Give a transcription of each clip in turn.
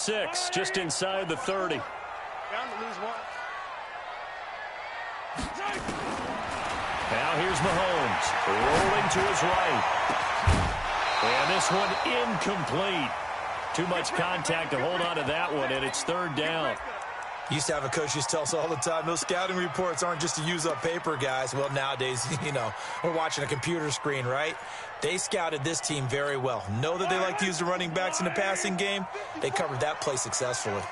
6, just inside the 30. Bound to lose one. Now here's Mahomes, rolling to his right. And this one incomplete. Too much contact to hold on to that one, and it's 3rd down. Used to have a coach used to tell us all the time, those scouting reports aren't just to use up paper, guys. Well, nowadays, we're watching a computer screen, right? They scouted this team very well. Know that they like to use the running backs in the passing game. They covered that play successfully.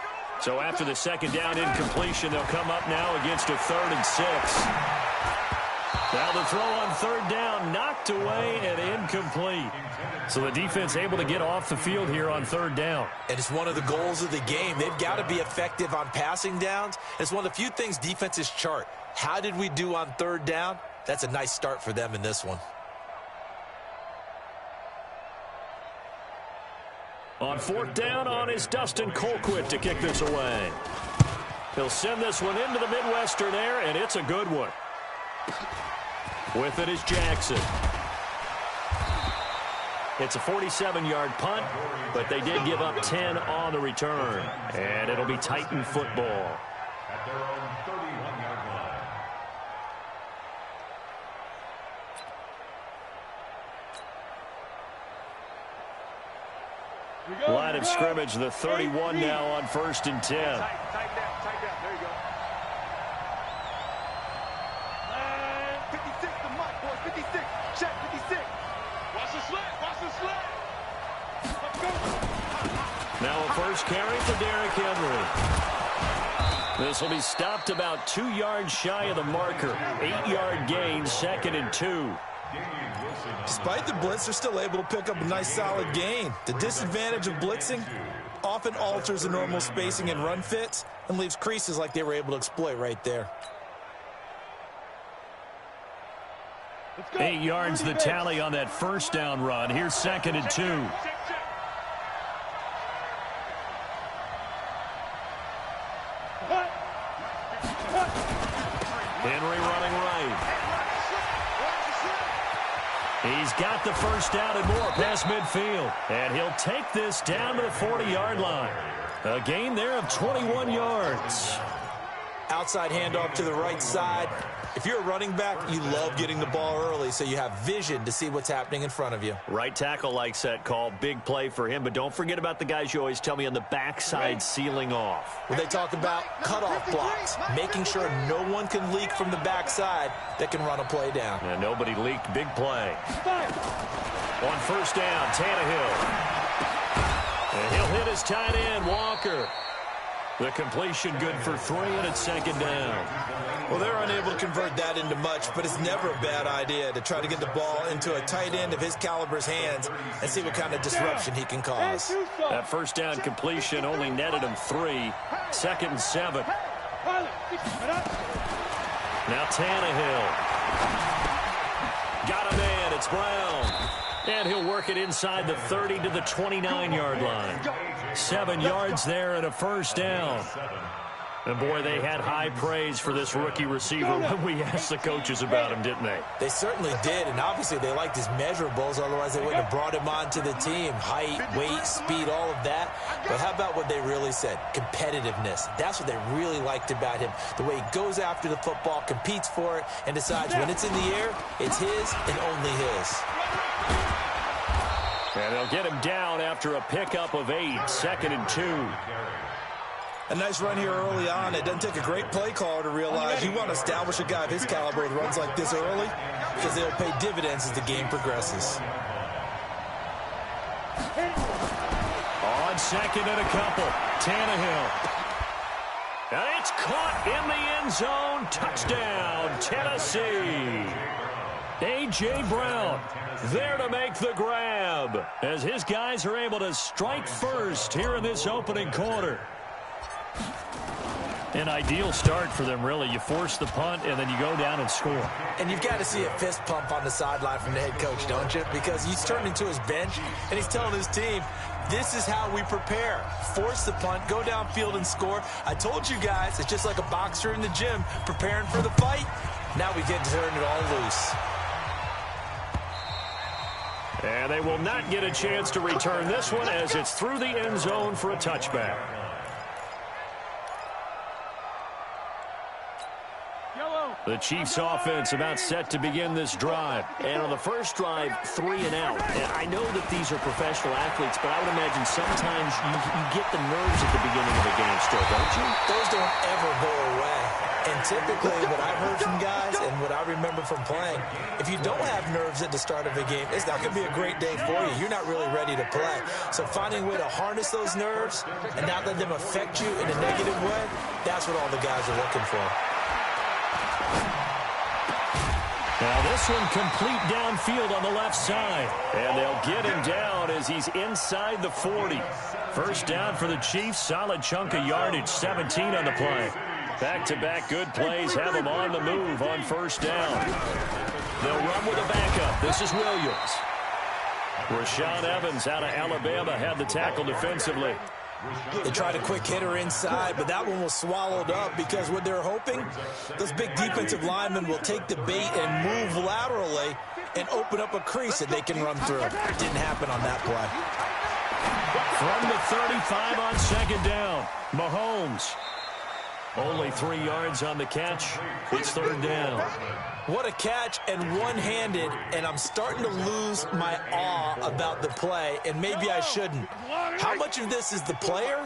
So after the 2nd down incompletion, they'll come up now against a 3rd and 6. Now the throw on 3rd down, knocked away and incomplete. So the defense able to get off the field here on 3rd down. And it's one of the goals of the game. They've got to be effective on passing downs. It's one of the few things defenses chart. How did we do on 3rd down? That's a nice start for them in this one. On 4th down on is Dustin Colquitt to kick this away. He'll send this one into the Midwestern air, and it's a good one. With it is Jackson. It's a 47-yard punt, but they did give up 10 on the return. And it'll be Titan football. At their own 31-yard line. Line of scrimmage, the 31 now on 1st and 10. Tight down, tight down. There you go. 56 to Mike, boys. 56. Check, 56. Watch the slant. Watch the slant. Let's go. Now a first carry for Derrick Henry. This will be stopped about 2 yards shy of the marker. 8-yard gain, 2nd and 2. Despite the blitz, they're still able to pick up a nice solid gain. The disadvantage of blitzing often alters the normal spacing and run fits and leaves creases like they were able to exploit right there. 8 yards the tally on that 1st down run. Here's 2nd and 2. Henry running right. He's got the 1st down and more past midfield. And he'll take this down to the 40-yard line. A gain there of 21 yards. Outside handoff to the right side. If you're a running back, you love getting the ball early so you have vision to see what's happening in front of you. Right tackle likes that call. Big play for him. But don't forget about the guys you always tell me on the backside sealing off. When they talk about cutoff blocks, making sure no one can leak from the backside that can run a play down. And nobody leaked. Big play. On 1st down, Tannehill. And he'll hit his tight end, Walker. The completion good for 3, and it's 2nd down. Well, they're unable to convert that into much, but it's never a bad idea to try to get the ball into a tight end of his caliber's hands and see what kind of disruption he can cause. That 1st down completion only netted him 3. 2nd and 7. Now Tannehill. Got a man. It's Brown. And he'll work it inside the 30 to the 29-yard line. 7 yards there and a 1st down. And, boy, they had high praise for this rookie receiver when we asked the coaches about him, didn't they? They certainly did, and obviously they liked his measurables. Otherwise, they wouldn't have brought him onto the team. Height, weight, speed, all of that. But how about what they really said? Competitiveness. That's what they really liked about him. The way he goes after the football, competes for it, and decides when it's in the air, it's his and only his. And they'll get him down after a pickup of 8, 2nd and 2. A nice run here early on. It doesn't take a great play caller to realize you want to establish a guy of his caliber with runs like this early because they'll pay dividends as the game progresses. On 2nd and a couple, Tannehill. And it's caught in the end zone. Touchdown, Tennessee. A.J. Brown there to make the grab as his guys are able to strike first here in this opening quarter. An ideal start for them, really. You force the punt, and then you go down and score. And you've got to see a fist pump on the sideline from the head coach, don't you? Because he's turned into his bench, and he's telling his team, this is how we prepare. Force the punt, go downfield and score. I told you guys, it's just like a boxer in the gym preparing for the fight. Now we get to turn it all loose. And And they will not get a chance to return this one as it's through the end zone for a touchback. The Chiefs offense about set to begin this drive. And on the first drive, 3 and out. And I know that these are professional athletes, but I would imagine sometimes you get the nerves at the beginning of a game still, don't you? Those don't ever go away. And typically what I've heard from guys and what I remember from playing, if you don't have nerves at the start of a game, it's not going to be a great day for you. You're not really ready to play. So finding a way to harness those nerves and not let them affect you in a negative way, that's what all the guys are looking for. Now this one complete downfield on the left side. And they'll get him down as he's inside the 40. First down for the Chiefs. Solid chunk of yardage. 17 on the play. Back-to-back good plays have them on the move on first down. They'll run with a backup. This is Williams. Rashaan Evans out of Alabama had the tackle defensively. They tried a quick hitter inside, but that one was swallowed up because what they're hoping, those big defensive linemen will take the bait and move laterally and open up a crease that they can run through. Didn't happen on that play. From the 35 on second down, Mahomes. Only 3 yards on the catch. It's third down. What a catch, and one-handed, and I'm starting to lose my awe about the play, and maybe I shouldn't. How much of this is the player?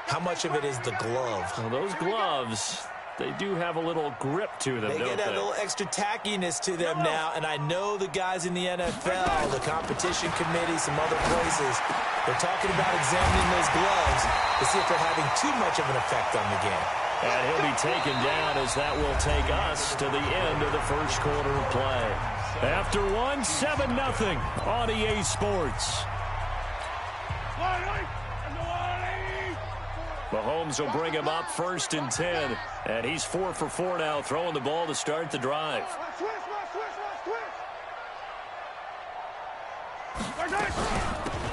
How much of it is the glove? Well, those gloves, they do have a little grip to them, They don't get that they? little extra tackiness to them now, and I know the guys in the NFL, the competition committee, some other places, they're talking about examining those gloves to see if they're having too much of an effect on the game. And he'll be taken down as that will take us to the end of the first quarter of play. After one, 7-0 on EA Sports. Mahomes will bring him up first and 10. And he's 4 for 4 now, throwing the ball to start the drive.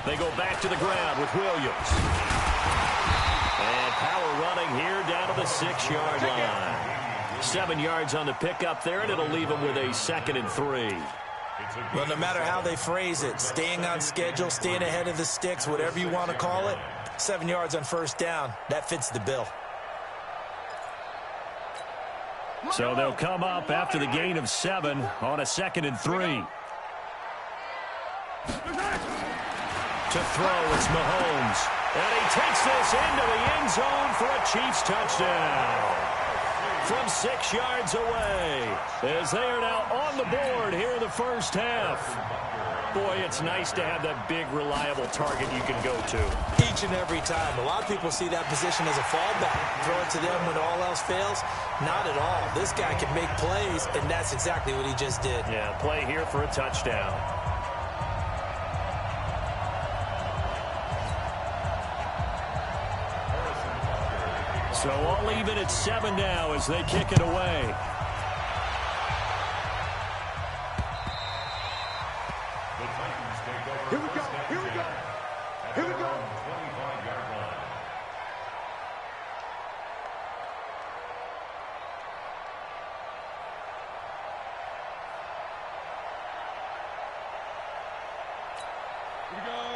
They go back to the ground with Williams. And power running here down to the 6-yard line. 7 yards on the pickup there, and it'll leave him with a 2nd and 3. Well, no matter how they phrase it, staying on schedule, staying ahead of the sticks, whatever you want to call it, 7 yards on first down, that fits the bill. So they'll come up after the gain of 7 on a 2nd and 3. To throw, it's Mahomes. And he takes this into the end zone for a Chiefs touchdown. From 6 yards away, as they are now on the board here in the first half. Boy, it's nice to have that big, reliable target you can go to. Each and every time. A lot of people see that position as a fallback. Throw it to them when all else fails. Not at all. This guy can make plays, and that's exactly what he just did. Yeah, play here for a touchdown. So all even at 7 now as they kick it away. Here we go. Here we go. Here we go.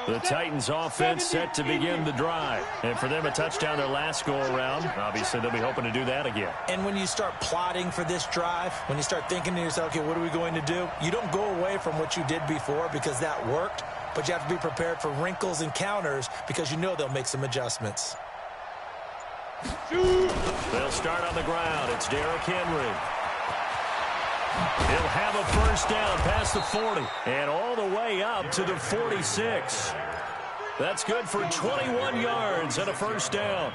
The Titans offense set to begin the drive. And for them, a touchdown their last go-around. Obviously, they'll be hoping to do that again. And when you start plotting for this drive, when you start thinking to yourself, okay, what are we going to do? You don't go away from what you did before because that worked, but you have to be prepared for wrinkles and counters because you know they'll make some adjustments. They'll start on the ground. It's Derrick Henry. He'll have a first down past the 40 and all the way up to the 46. That's good for 21 yards and a first down.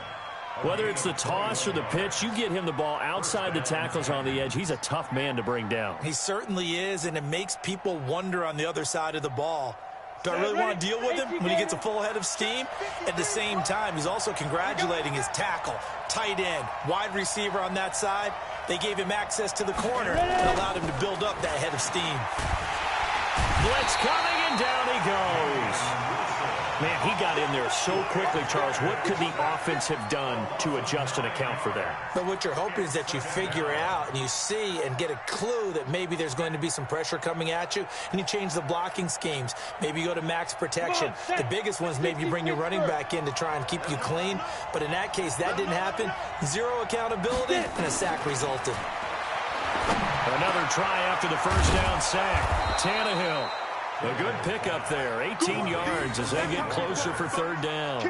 Whether it's the toss or the pitch, you get him the ball outside the tackles on the edge. He's a tough man to bring down. He certainly is, and it makes people wonder on the other side of the ball. Do I really want to deal with him when he gets a full head of steam? At the same time, he's also congratulating his tackle, tight end, wide receiver on that side. They gave him access to the corner and allowed him to build up that head of steam. Blitz coming, and down he goes. Man, he got in there so quickly, Charles. What could the offense have done to adjust and account for that? But what you're hoping is that you figure out and you see and get a clue that maybe there's going to be some pressure coming at you, and you change the blocking schemes. Maybe you go to max protection. The biggest one is maybe you bring your running back in to try and keep you clean. But in that case, that didn't happen. Zero accountability, and a sack resulted. Another try after the first down sack. Tannehill. A good pickup there, 18 yards as they get closer for third down.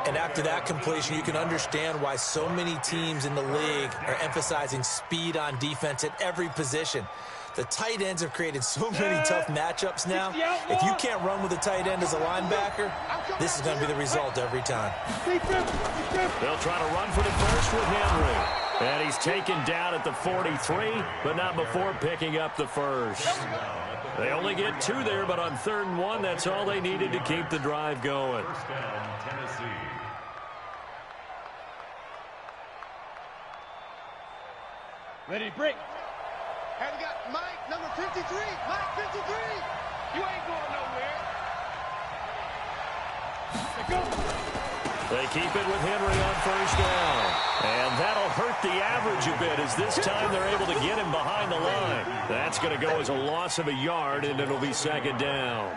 And after that completion, you can understand why so many teams in the league are emphasizing speed on defense at every position. The tight ends have created so many tough matchups now. If you can't run with a tight end as a linebacker, this is going to be the result every time. They'll try to run for the first with Henry. And he's taken down at the 43, but not before picking up the first. They only get 2 there, but on 3rd and 1, that's all they needed to keep the drive going. First down, Tennessee. Ready, break. And we got Mike, number 53. Mike, 53. You ain't going nowhere. They keep it with Henry on first down. And that'll hurt the average a bit as this time they're able to get him behind the line. That's going to go as a loss of a yard, and it'll be 2nd down.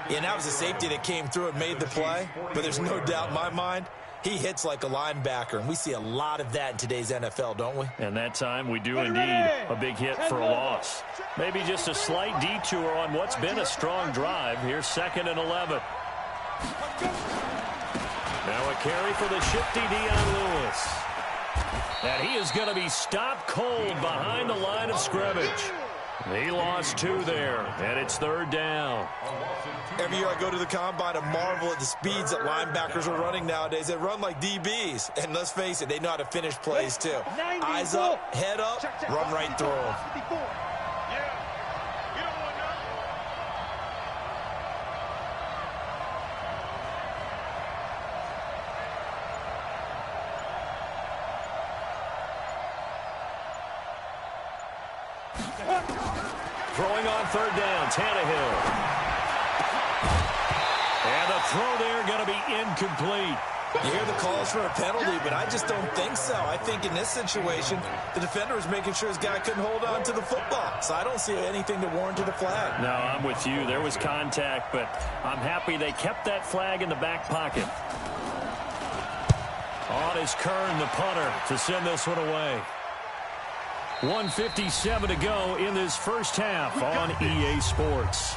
Yeah, and that was a safety that came through and made the play. But there's no doubt in my mind, he hits like a linebacker, and we see a lot of that in today's NFL, don't we? And that time we do indeed a big hit for a loss. Maybe just a slight detour on what's been a strong drive. Here's 2nd and 11. Now a carry for the shifty Dion Lewis. And he is going to be stopped cold behind the line of scrimmage. He lost 2 there, and it's 3rd down. Every year I go to the combine and marvel at the speeds that linebackers are running nowadays. They run like DBs. And let's face it, they know how to finish plays too. Eyes up, head up, run right through them. Throwing on 3rd down, Tannehill. And the throw there going to be incomplete. You hear the calls for a penalty, but I just don't think so. I think in this situation, the defender was making sure his guy couldn't hold on to the football. So I don't see anything to warrant the flag. No, I'm with you. There was contact, but I'm happy they kept that flag in the back pocket. On is Kern, the punter, to send this one away. 1:57 to go in this first half on EA Sports.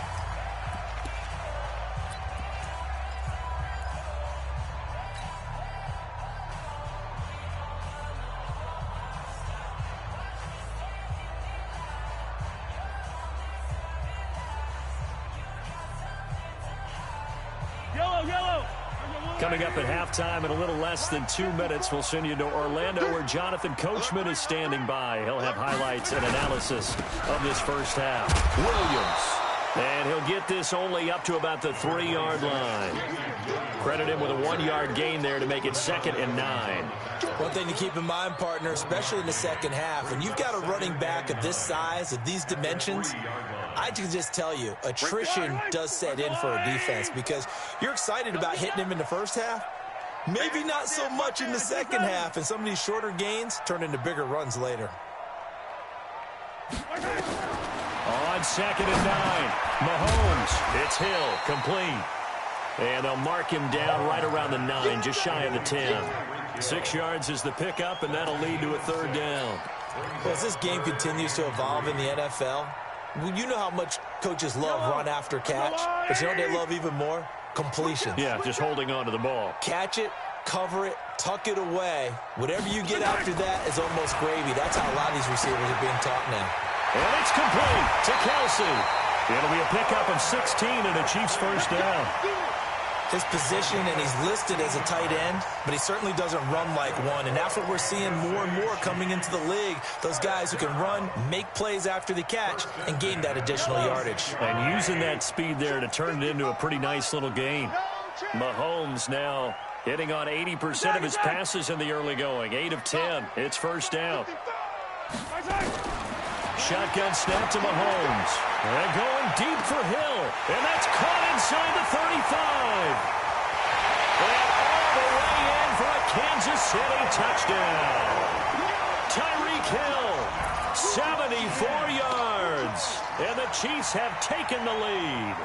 Coming up at halftime in a little less than 2 minutes, we'll send you to Orlando where Jonathan Coachman is standing by. He'll have highlights and analysis of this first half. Williams. And he'll get this only up to about the 3-yard line. Credit him with a 1-yard gain there to make it 2nd and 9. One thing to keep in mind, partner, especially in the second half, when you've got a running back of this size, of these dimensions, I can just tell you, attrition does set in for a defense because you're excited about hitting him in the first half. Maybe not so much in the second half, and some of these shorter gains turn into bigger runs later. On 2nd and 9, Mahomes. It's Hill, complete. And they'll mark him down right around the 9, just shy of the 10. 6 yards is the pickup, and that'll lead to a 3rd down. Well, as this game continues to evolve in the NFL, you know how much coaches love run after catch, but you know what they love even more? Completions. Yeah, just holding on to the ball. Catch it, cover it, tuck it away. Whatever you get after that is almost gravy. That's how a lot of these receivers are being taught now. And it's complete to Kelsey. It'll be a pickup of 16 and a Chiefs first down. His position, and he's listed as a tight end, but he certainly doesn't run like one, and that's what we're seeing more and more coming into the league. Those guys who can run, make plays after the catch, and gain that additional yardage. And using that speed there to turn it into a pretty nice little gain. Mahomes now hitting on 80% of his passes in the early going. 8 of 10. It's first down. Shotgun snap to Mahomes. And going deep for Hill. And that's caught inside the 35. Kansas City touchdown. Tyreek Hill, 74 yards. And the Chiefs have taken the lead.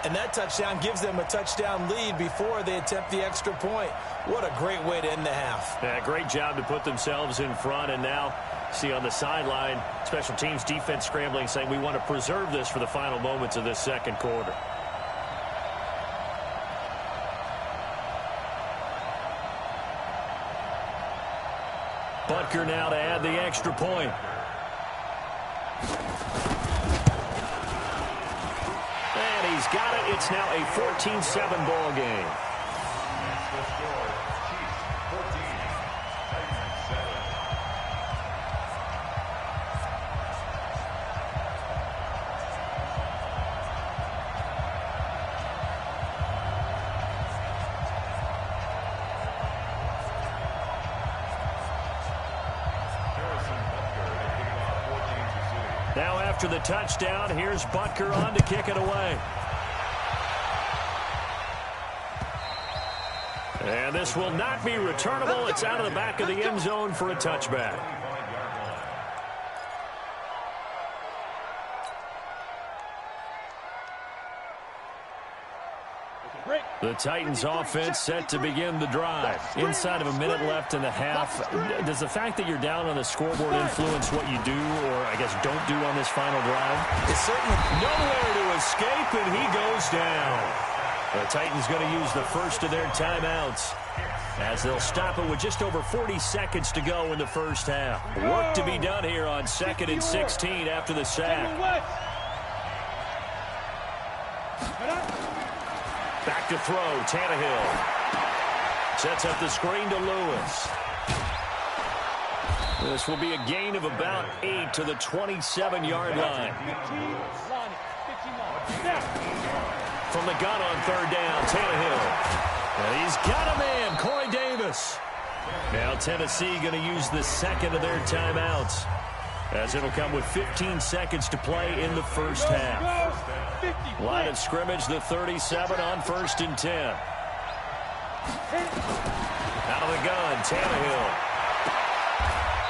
And that touchdown gives them a touchdown lead before they attempt the extra point. What a great way to end the half. Yeah, great job to put themselves in front. And now, see on the sideline, special teams defense scrambling, saying we want to preserve this for the final moments of this second quarter. Butker now to add the extra point. And he's got it. It's now a 14-7 ball game. That's the score. Chiefs 14, Titans 7. Now after the touchdown, here's Butker on to kick it away. And this will not be returnable. It's out of the back of the end zone for a touchback. The Titans offense set to begin the drive. Inside of a minute left in the half. Does the fact that you're down on the scoreboard influence what you do, or I guess don't do on this final drive? It's certainly Nowhere to escape, and he goes down. The Titans going to use the first of their timeouts as they'll stop it with just over 40 seconds to go in the first half. Work to be done here on 2nd and 16 after the sack. Back to throw, Tannehill. Sets up the screen to Lewis. This will be a gain of about 8 to the 27-yard line. From the gun on 3rd down, Tannehill. And he's got a man, Corey Davis. Now Tennessee going to use the second of their timeouts, as it'll come with 15 seconds to play in the first half. Line of scrimmage, the 37 on 1st and 10. Out of the gun, Tannehill.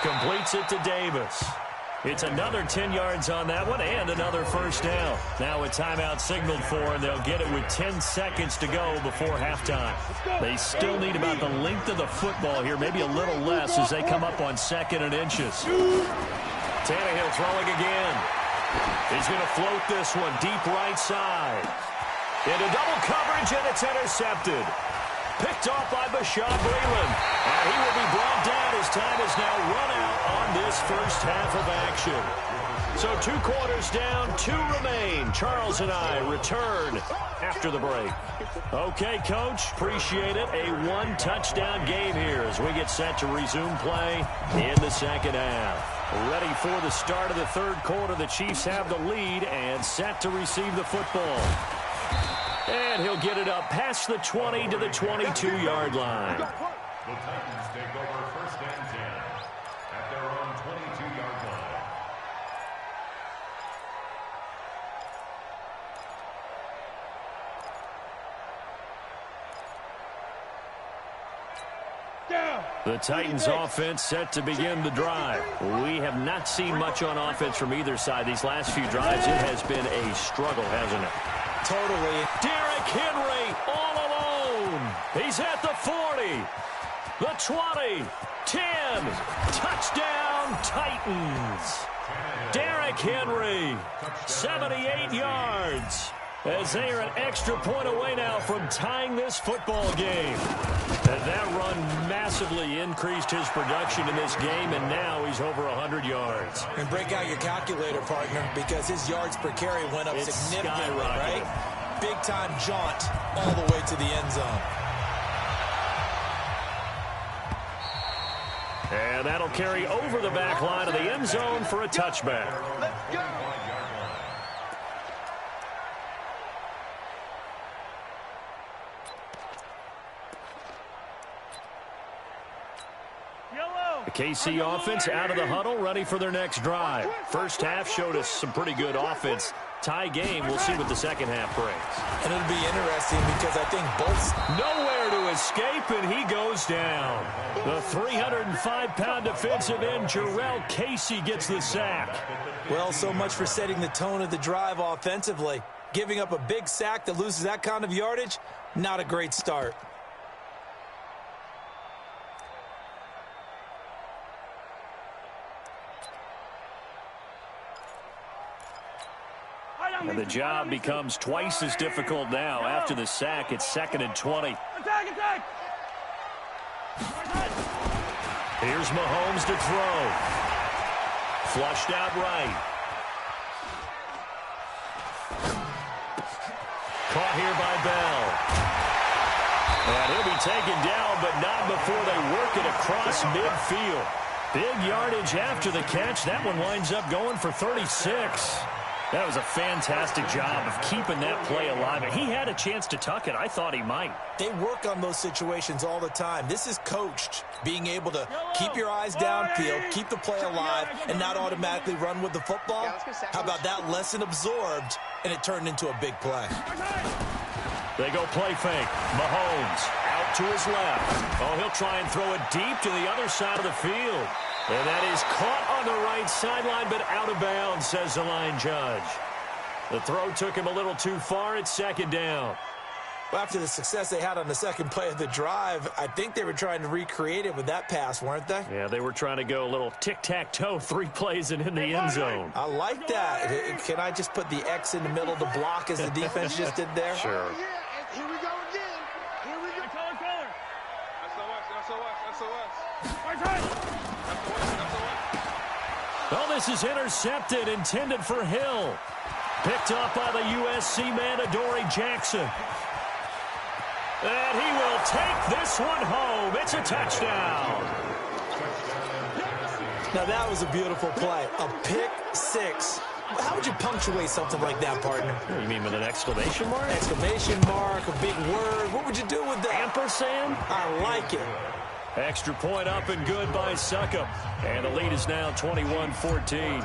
Completes it to Davis. It's another 10 yards on that one and another first down. Now a timeout signaled for, and they'll get it with 10 seconds to go before halftime. They still need about the length of the football here, maybe a little less as they come up on 2nd and inches. Tannehill throwing again. He's going to float this one deep right side. Into double coverage, and it's intercepted. Picked off by Bashaud Breeland. And he will be brought down as time is now run out on this first half of action. So 2 quarters down, 2 remain. Charles and I return after the break. Okay, Coach, appreciate it. A 1-touchdown game here as we get set to resume play in the second half. Ready for the start of the 3rd quarter. The Chiefs have the lead and set to receive the football. And he'll get it up past the 20 to the 22-yard line. The Titans take over 1st and 10 at their own 22-yard line. The Titans offense set to begin the drive. We have not seen much on offense from either side. These last few drives, it has been a struggle, hasn't it? totally. Derrick Henry all alone. He's at the 40, the 20, 10. Touchdown, Titans. Derrick Henry, 78 yards. As they are an extra point away now from tying this football game. And that run massively increased his production in this game, and now he's over 100 yards. And break out your calculator, partner, because his yards per carry went up significantly, right? Big-time jaunt all the way to the end zone. And that'll carry over the back line of the end zone for a touchback. Let's go. The KC offense out of the huddle, ready for their next drive. First half showed us some pretty good offense. Tie game, we'll see what the second half brings. And it'll be interesting because I think both... Nowhere to escape, and he goes down. The 305-pound defensive end, Jarrell Casey, gets the sack. Well, so much for setting the tone of the drive offensively. Giving up a big sack that loses that kind of yardage, not a great start. And the job becomes twice as difficult now. After the sack, it's 2nd and 20. Attack! Here's Mahomes to throw. Flushed out right. Caught here by Bell. And he'll be taken down, but not before they work it across midfield. Big yardage after the catch. That one winds up going for 36. That was a fantastic job of keeping that play alive. And he had a chance to tuck it. I thought he might. They work on those situations all the time. This is coached, being able to keep your eyes downfield, keep the play alive, and not automatically run with the football. How about that lesson absorbed, and it turned into a big play? They go play fake. Mahomes out to his left. Oh, he'll try and throw it deep to the other side of the field. And that is caught on the right sideline, but out of bounds, says the line judge. The throw took him a little too far. It's 2nd down. Well, after the success they had on the second play of the drive, I think they were trying to recreate it with that pass, weren't they? Yeah, they were trying to go a little tic-tac-toe, 3 plays and in the end zone. I like that. Can I just put the X in the middle to block as the defense just did there? Sure. Here we go again. Here we go. Color. SOS. Well, this is intercepted, intended for Hill. Picked up by the USC man, Adoree Jackson. And he will take this one home. It's a touchdown. Now, that was a beautiful play. A pick six. How would you punctuate something like that, partner? You mean with an exclamation mark? Exclamation mark, a big word. What would you do with that? Ampersand? I like it. Extra point up and good by Succop. And the lead is now 21-14.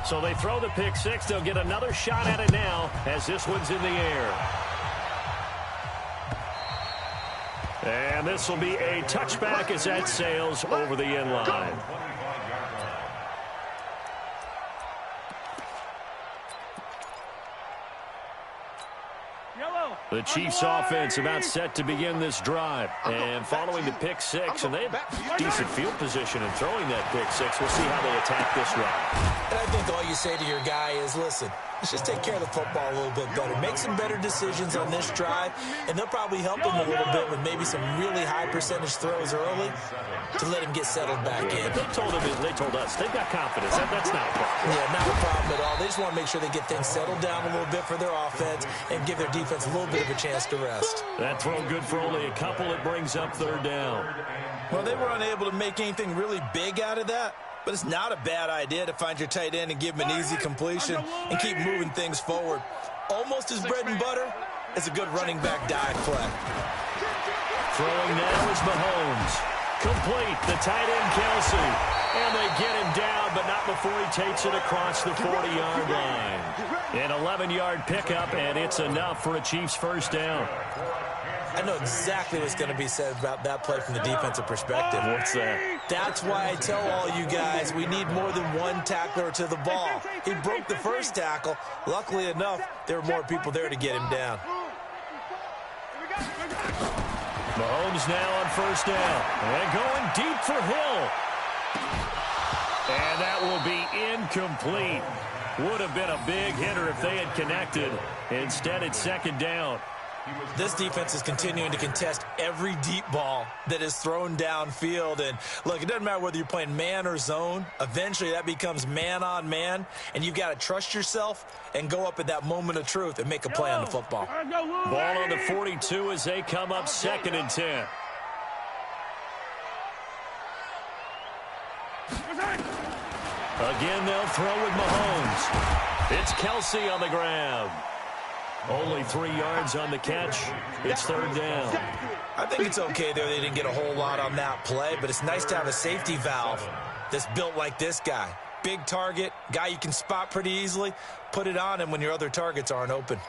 So they throw the pick six. They'll get another shot at it now as this one's in the air. And this will be a touchback as that sails over the end line. The Chiefs offense about set to begin this drive. And following the pick six, and they have decent field position in throwing that pick six. We'll see how they attack this drive. And I think all you say to your guy is, listen, let's just take care of the football a little bit better. Make some better decisions on this drive, and they'll probably help him a little bit with maybe some really high percentage throws early to let him get settled back in. They told us they've got confidence. That's not a problem. Yeah, not a problem at all. They just want to make sure they get things settled down a little bit for their offense and give their defense a little bit of a chance to rest. That throw good for only a couple. It brings up 3rd down. Well, they were unable to make anything really big out of that. But it's not a bad idea to find your tight end and give him an easy completion and keep moving things forward. Almost as bread and butter as a good running back dive play. Throwing now is Mahomes. Complete, the tight end Kelsey. And they get him down, but not before he takes it across the 40-yard line. An 11-yard pickup, and it's enough for a Chiefs first down. I know exactly what's going to be said about that play from the defensive perspective. What's that? That's why I tell all you guys we need more than one tackler to the ball. He broke the first tackle. Luckily enough, there were more people there to get him down. Mahomes now on first down. And going deep for Hill. And that will be incomplete. Would have been a big hitter if they had connected. Instead, it's 2nd down. This defense is continuing to contest every deep ball that is thrown downfield. And, look, it doesn't matter whether you're playing man or zone. Eventually, that becomes man-on-man, and you've got to trust yourself and go up at that moment of truth and make a play on the football. Ball on the 42 as they come up 2nd and 10. Again, they'll throw with Mahomes. It's Kelsey on the grab. Only 3 yards on the catch. It's 3rd down. I think it's okay there. They didn't get a whole lot on that play, but it's nice to have a safety valve that's built like this guy. Big target, guy you can spot pretty easily. Put it on him when your other targets aren't open.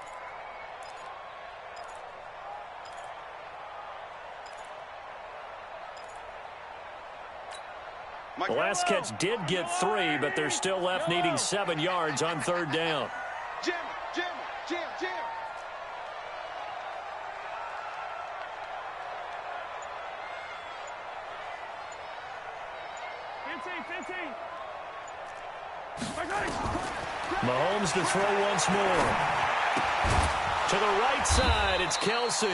The last catch did get 3, but they're still left needing 7 yards on 3rd down. Jam, jam, jam, jam. Mahomes to throw once more. To the right side, it's Kelsey.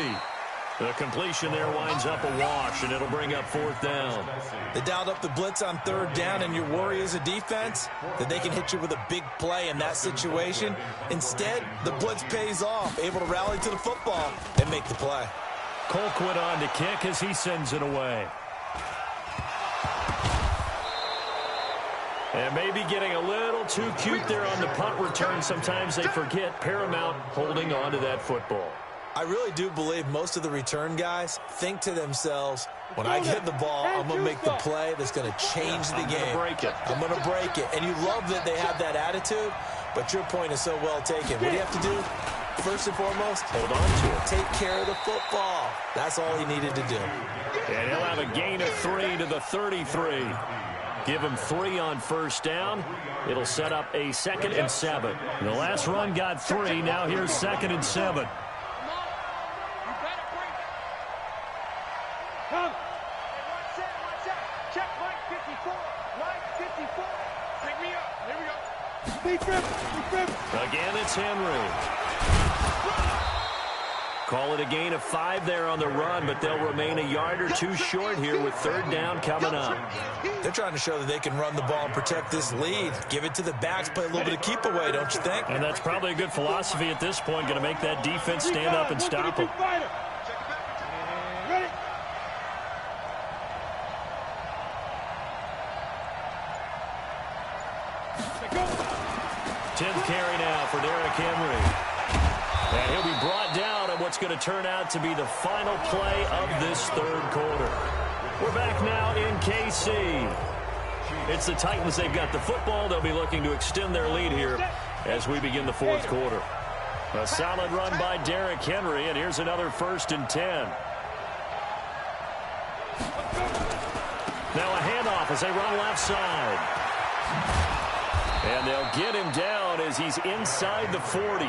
The completion there winds up a wash, and it'll bring up 4th down. They dialed up the blitz on 3rd down, and your worry as a defense that they can hit you with a big play in that situation. Instead, the blitz pays off, able to rally to the football and make the play. Colquitt on to kick as he sends it away. And maybe getting a little too cute there on the punt return. Sometimes they forget Paramount holding on to that football. I really do believe most of the return guys think to themselves, when I get the ball, I'm going to make the play that's going to change the game. I'm going to break it. And you love that they have that attitude, but your point is so well taken. What do you have to do? First and foremost, hold on to it. Take care of the football. That's all he needed to do. And he'll have a gain of 3 to the 33. Give him 3 on 1st down. It'll set up a 2nd and 7. The last run got 3. Now here's 2nd and 7. Come. One set. Check Mike 54. Mike 54. Pick me up. Here we go. Be grip. Again, it's Henry. Call it a gain of 5 there on the run, but they'll remain a yard or 2 short here with 3rd down coming up. They're trying to show that they can run the ball and protect this lead. Give it to the backs, play a little bit of keep away, don't you think? And that's probably a good philosophy at this point, going to make that defense stand up and stop them. Ready? 10th carry now for Derrick Henry. And he'll be brought down on what's going to turn out to be the final play of this 3rd quarter. We're back now in KC. It's the Titans. They've got the football. They'll be looking to extend their lead here as we begin the 4th quarter. A solid run by Derrick Henry, and here's another 1st and 10. Now a handoff as they run left side. And they'll get him down as he's inside the 40.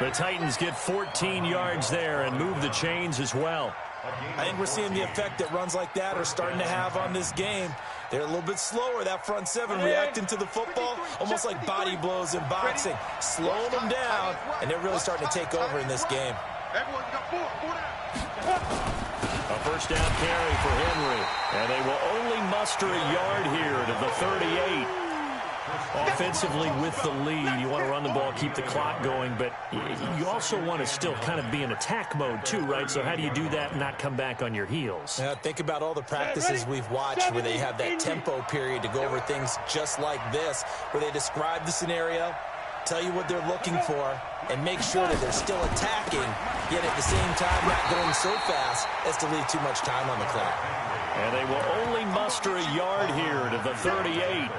The Titans get 14 yards there and move the chains as well. I think we're seeing the effect that runs like that are starting to have on this game. They're a little bit slower, that front 7, reacting to the football, almost like body blows in boxing, slowing them down, and they're really starting to take over in this game. Everyone got 4 down. A 1st down carry for Henry, and they will only muster a yard here to the 38. Offensively with the lead, you want to run the ball, keep the clock going, but you also want to still kind of be in attack mode too, right? So how do you do that and not come back on your heels? Yeah, think about all the practices we've watched where they have that tempo period to go over things just like this, where they describe the scenario, tell you what they're looking for, and make sure that they're still attacking, yet at the same time not going so fast as to leave too much time on the clock. And they will only muster a yard here to the 38.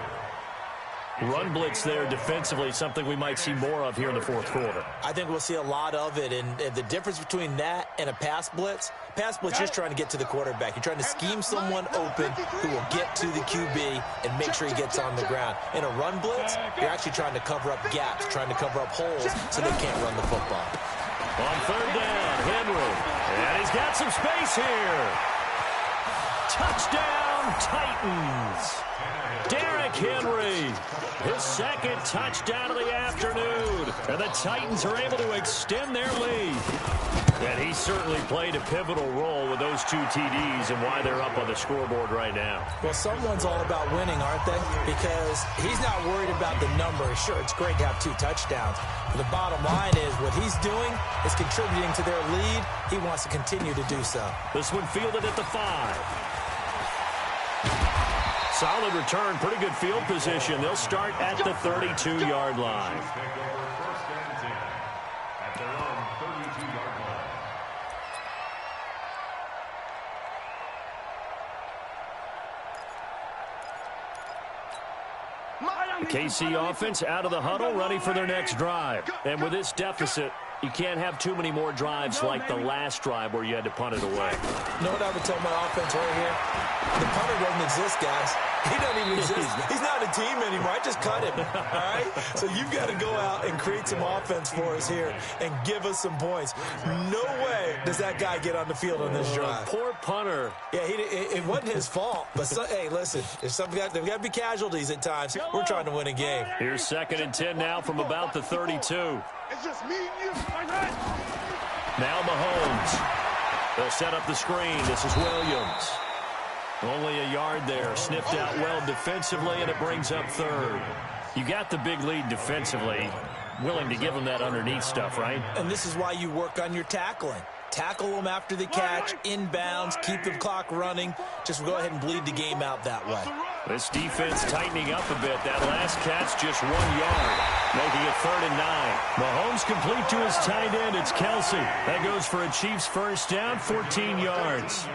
Run blitz there defensively, something we might see more of here in the 4th quarter. I think we'll see a lot of it, and the difference between that and a pass blitz, you're trying to get to the quarterback. You're trying to scheme someone open who will get to the QB and make sure he gets on the ground. In a run blitz, you're actually trying to cover up gaps, trying to cover up holes so they can't run the football. On 3rd down, Henry, and he's got some space here. Touchdown, Titans. Derrick Henry, his 2nd touchdown of the afternoon. And the Titans are able to extend their lead. And he certainly played a pivotal role with those 2 TDs and why they're up on the scoreboard right now. Well, someone's all about winning, aren't they? Because he's not worried about the number. Sure, it's great to have 2 touchdowns. But the bottom line is what he's doing is contributing to their lead. He wants to continue to do so. This one fielded at the 5. Solid return, pretty good field position. They'll start at the 32-yard line. The KC offense out of the huddle, ready for their next drive. And with this deficit, you can't have too many more drives like the last drive where you had to punt it away. You know what I would tell my offense right here? The punter doesn't exist, guys. He doesn't even exist. He's not a team anymore. I just cut him, all right? So you've got to go out and create some offense for us here and give us some points. No way does that guy get on the field on this drive. Poor punter. Yeah, it wasn't his fault. But, hey, listen, there's got to be casualties at times. We're trying to win a game. Here's 2nd and 10 now from about the 32. It's just me and you. Now Mahomes. They'll set up the screen. This is Williams. Only a yard there. Sniffed out well defensively, and it brings up 3rd. You got the big lead defensively. Willing to give them that underneath stuff, right? And this is why you work on your tackling. Tackle them after the catch, inbounds, keep the clock running. Just go ahead and bleed the game out that way. This defense tightening up a bit. That last catch just 1 yard, making it 3rd and 9. Mahomes complete to his tight end. It's Kelsey. That goes for a Chiefs first down, 14 yards.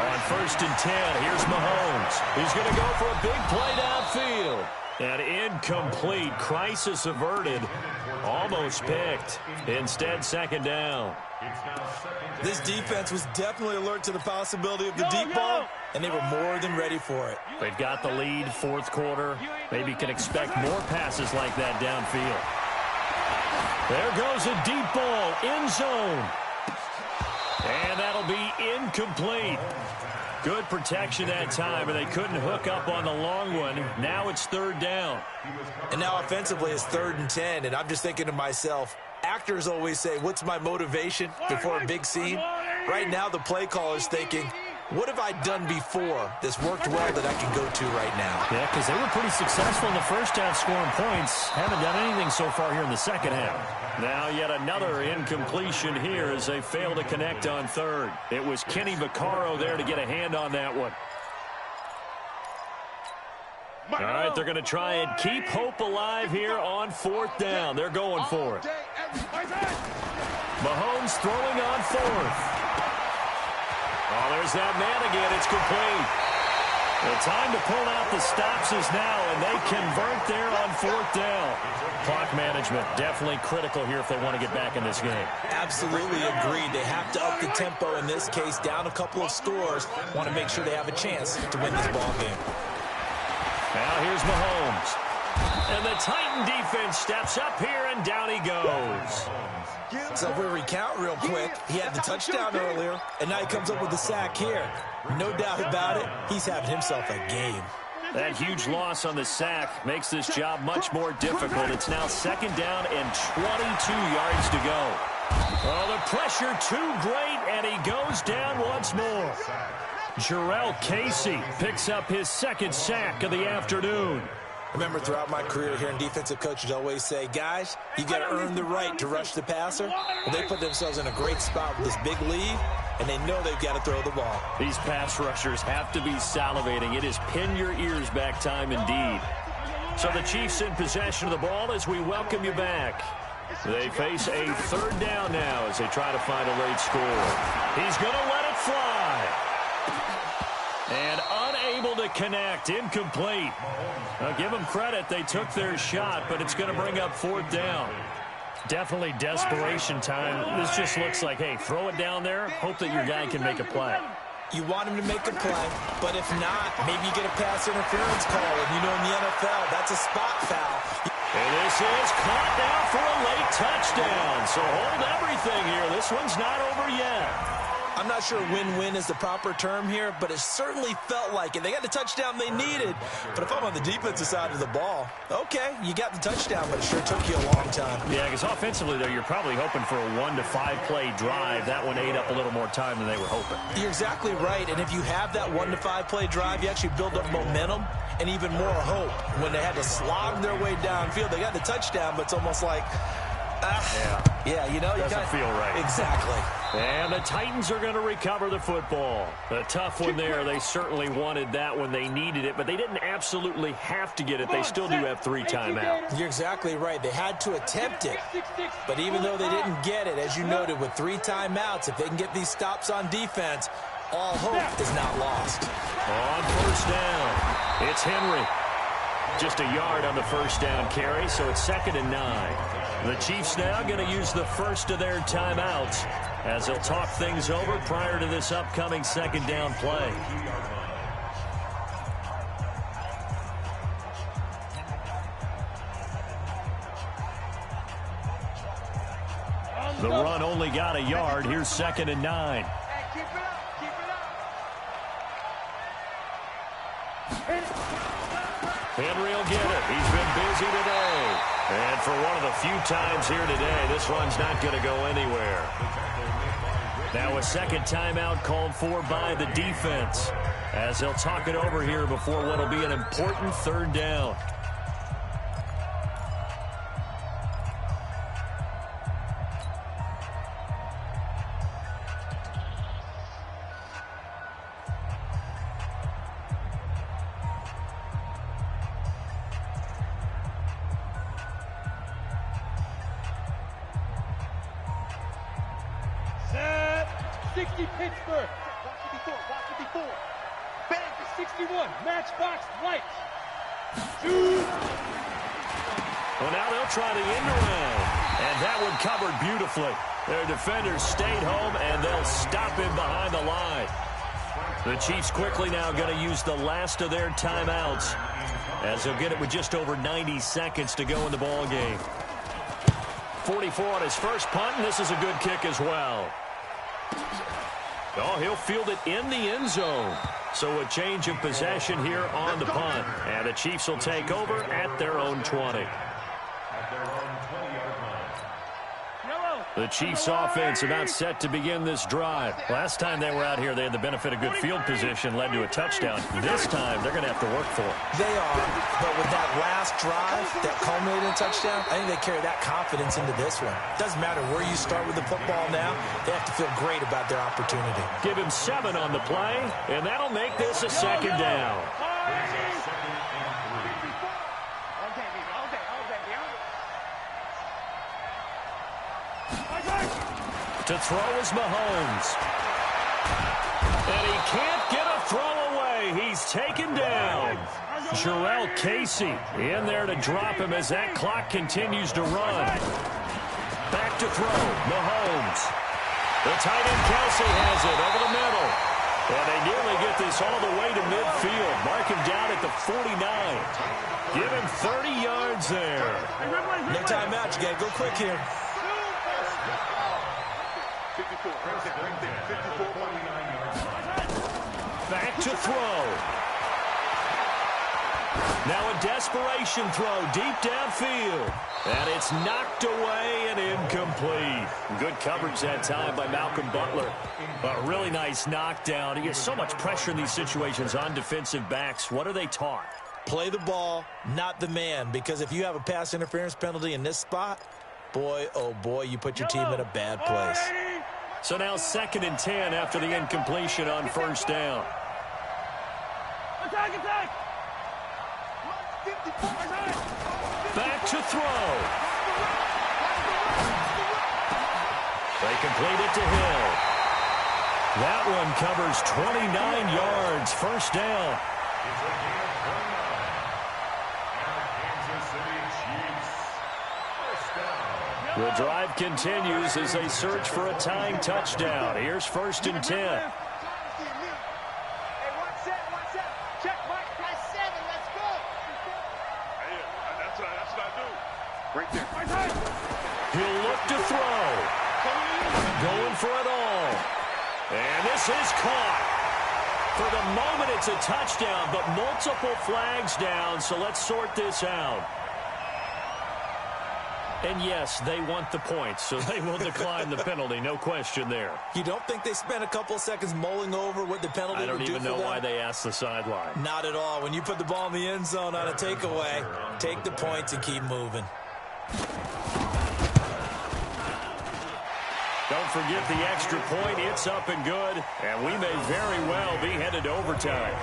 On 1st and 10, here's Mahomes. He's going to go for a big play downfield. And incomplete. Crisis averted. Almost picked. Instead, 2nd down. This defense was definitely alert to the possibility of the deep ball, and they were more than ready for it. They've got the lead, 4th quarter. Maybe you can expect more passes like that downfield. There goes a deep ball, end zone. And that'll be incomplete. Good protection that time, and they couldn't hook up on the long one. Now it's 3rd down. And now offensively it's 3rd and 10, and I'm just thinking to myself, actors always say, what's my motivation before a big scene? Right now the play caller's thinking, what have I done before that's worked well that I can go to right now? Yeah, because they were pretty successful in the first half scoring points. Haven't done anything so far here in the second half. Now yet another incompletion here as they fail to connect on 3rd. It was Kenny Vaccaro there to get a hand on that one. All right, they're going to try and keep hope alive here on 4th down. They're going for it. Mahomes throwing on 4th. Oh, there's that man again. It's complete. The time to pull out the stops is now, and they convert there on 4th down. Clock management definitely critical here if they want to get back in this game. Absolutely agreed. They have to up the tempo in this case, down a couple of scores. Want to make sure they have a chance to win this ball game. Now here's Mahomes. And the Titan defense steps up here, and down he goes. So if we recount real quick, he had the touchdown earlier, and now he comes up with the sack here. No doubt about it, he's having himself a game. That huge loss on the sack makes this job much more difficult. It's now 2nd down and 22 yards to go. Oh, the pressure too great, and he goes down once more. Jarrell Casey picks up his 2nd sack of the afternoon. Remember, throughout my career here in defensive coaches always say, guys, you got to earn the right to rush the passer. Well, they put themselves in a great spot with this big lead, and they know they've got to throw the ball. These pass rushers have to be salivating. It is pin your ears back time indeed. So the Chiefs in possession of the ball as we welcome you back. They face a 3rd down now as they try to find a late score. He's going to let it fly. And unable to connect, incomplete. Now give them credit, they took their shot, but it's going to bring up 4th down. Definitely desperation time. This just looks like, hey, throw it down there, hope that your guy can make a play. You want him to make a play, but if not, maybe you get a pass interference call, and you know in the NFL, that's a spot foul. And this is caught now for a late touchdown. So hold everything here. This one's not over yet. I'm not sure win-win is the proper term here, but it certainly felt like it. They got the touchdown they needed. But if I'm on the defensive side of the ball, okay, you got the touchdown, but it sure took you a long time. Yeah, because offensively, though, you're probably hoping for a 1 to 5 play drive. That one ate up a little more time than they were hoping. You're exactly right. And if you have that 1 to 5 play drive, you actually build up momentum and even more hope. When they had to slog their way downfield, they got the touchdown, but it's almost like, yeah, you know, you doesn't feel right. Exactly. And the Titans are going to recover the football. A tough one there. They certainly wanted that when they needed it, but they didn't absolutely have to get it. They still do have 3 timeouts. You're exactly right. They had to attempt it, but even though they didn't get it, as you noted, with 3 timeouts, if they can get these stops on defense, all hope is not lost. On 1st down, it's Henry. Just a yard on the 1st down carry, so it's 2nd and 9. The Chiefs now going to use the first of their timeouts as they'll talk things over prior to this upcoming 2nd down play. The run only got a yard. Here's 2nd and 9. Hey, keep it up. Keep it up. Henry will get it. He's been busy today. And for one of the few times here today, this run's not going to go anywhere. Now a second timeout called for by the defense, as they'll talk it over here before what will be an important 3rd down. Set. 60 Pittsburgh. 154. 154. Bang. 61. Matchbox lights. Shoot. Well, now they'll try the end around. And that one covered beautifully. Their defenders stayed home, and they'll stop him behind the line. The Chiefs quickly now going to use the last of their timeouts, as they'll get it with just over 90 seconds to go in the ball game. 44 on his first punt, and this is a good kick as well. Oh, he'll field it in the end zone. So a change of possession here on the punt. And the Chiefs will take over at their own 20. The Chiefs offense about set to begin this drive. Last time they were out here, they had the benefit of good field position, led to a touchdown. This time, they're going to have to work for it. They are, but with that last drive that culminated in a touchdown, I think they carry that confidence into this one. Doesn't matter where you start with the football now, they have to feel great about their opportunity. Give him 7 on the play, and that'll make this a 2nd down. To throw is Mahomes. And he can't get a throw away. He's taken down. Jarrell Casey in there to drop him as that clock continues to run. Back to throw, Mahomes. The tight end Kelsey has it over the middle. And they nearly get this all the way to midfield. Mark him down at the 49. Give him 30 yards there. No timeout. You got to go quick here. Back to throw. Now a desperation throw deep downfield. And it's knocked away and incomplete. Good coverage that time by Malcolm Butler. A really nice knockdown. He gets so much pressure in these situations on defensive backs. What are they taught? Play the ball, not the man. Because if you have a pass interference penalty in this spot, boy, oh boy, you put your team in a bad place. So now 2nd and 10 after the incompletion on 1st down. Attack, attack! Back to throw. They complete it to Hill. That one covers 29 yards. 1st down. The drive continues as they search for a tying touchdown. Here's 1st and 10. Hey, 1 set. Check, Mike. Press 7. Let's go. Hey, that's what I do. Right there. He'll look to throw. Going for it all. And this is caught. For the moment, it's a touchdown, but multiple flags down, so let's sort this out. And yes, they want the points, so they will decline the penalty. No question there. You don't think they spent a couple of seconds mulling over what the penalty would do for them? I don't even know why they asked the sideline. Not at all. When you put the ball in the end zone on a takeaway, take the points and keep moving. Don't forget the extra point. It's up and good, and we may very well be headed to overtime.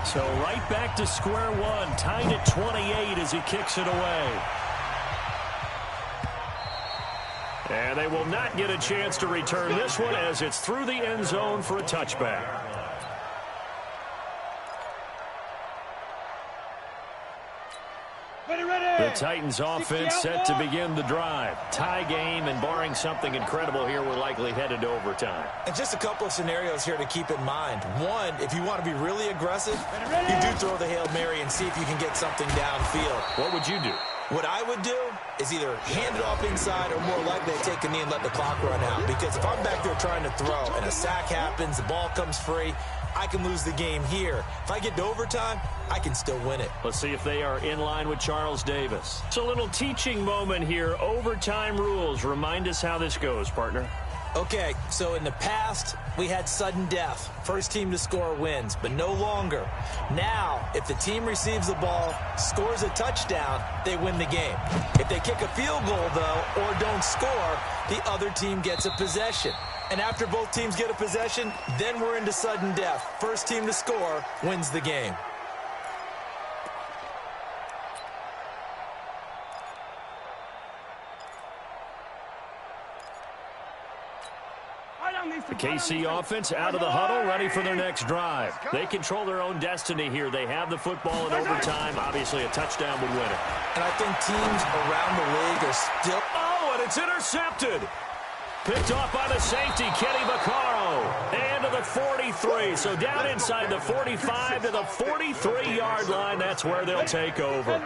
So right back to square one, tied at 28 as he kicks it away. And they will not get a chance to return this one as it's through the end zone for a touchback. The Titans offense set to begin the drive. Tie game, and barring something incredible here, we're likely headed to overtime. And just a couple of scenarios here to keep in mind. One, if you want to be really aggressive, you do throw the Hail Mary and see if you can get something downfield. What would you do? What I would do is either hand it off inside or more likely to take a knee and let the clock run out. Because if I'm back there trying to throw and a sack happens, the ball comes free, I can lose the game here. If I get to overtime, I can still win it. Let's see if they are in line with Charles Davis. It's a little teaching moment here. Overtime rules. Remind us how this goes, partner. Okay, so in the past, we had sudden death. First team to score wins, but no longer. Now, if the team receives the ball, scores a touchdown, they win the game. If they kick a field goal, though, or don't score, the other team gets a possession. And after both teams get a possession, then we're into sudden death. First team to score wins the game. The KC offense out of the huddle, ready for their next drive. They control their own destiny here. They have the football in overtime. Obviously, a touchdown would win it. And I think teams around the league are still... Oh, and it's intercepted. Picked off by the safety, Kenny Vaccaro. And to the 43. So down inside the 45 to the 43-yard line. That's where they'll take over.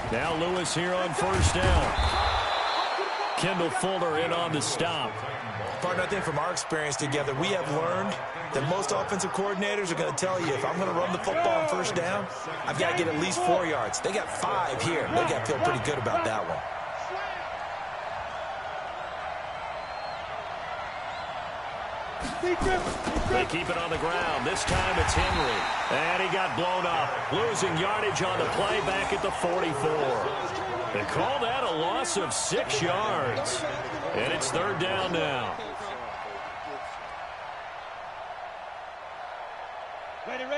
Now Lewis here on first down. Kendall Fuller in on the stop. Partner, I think from our experience together, we have learned that most offensive coordinators are going to tell you, if I'm going to run the football on first down, I've got to get at least 4 yards. They got 5 here. They got to feel pretty good about that one. They keep it on the ground. This time it's Henry. And he got blown up. Losing yardage on the play back at the 44. They call that a loss of 6 yards. And it's third down now. Ready. And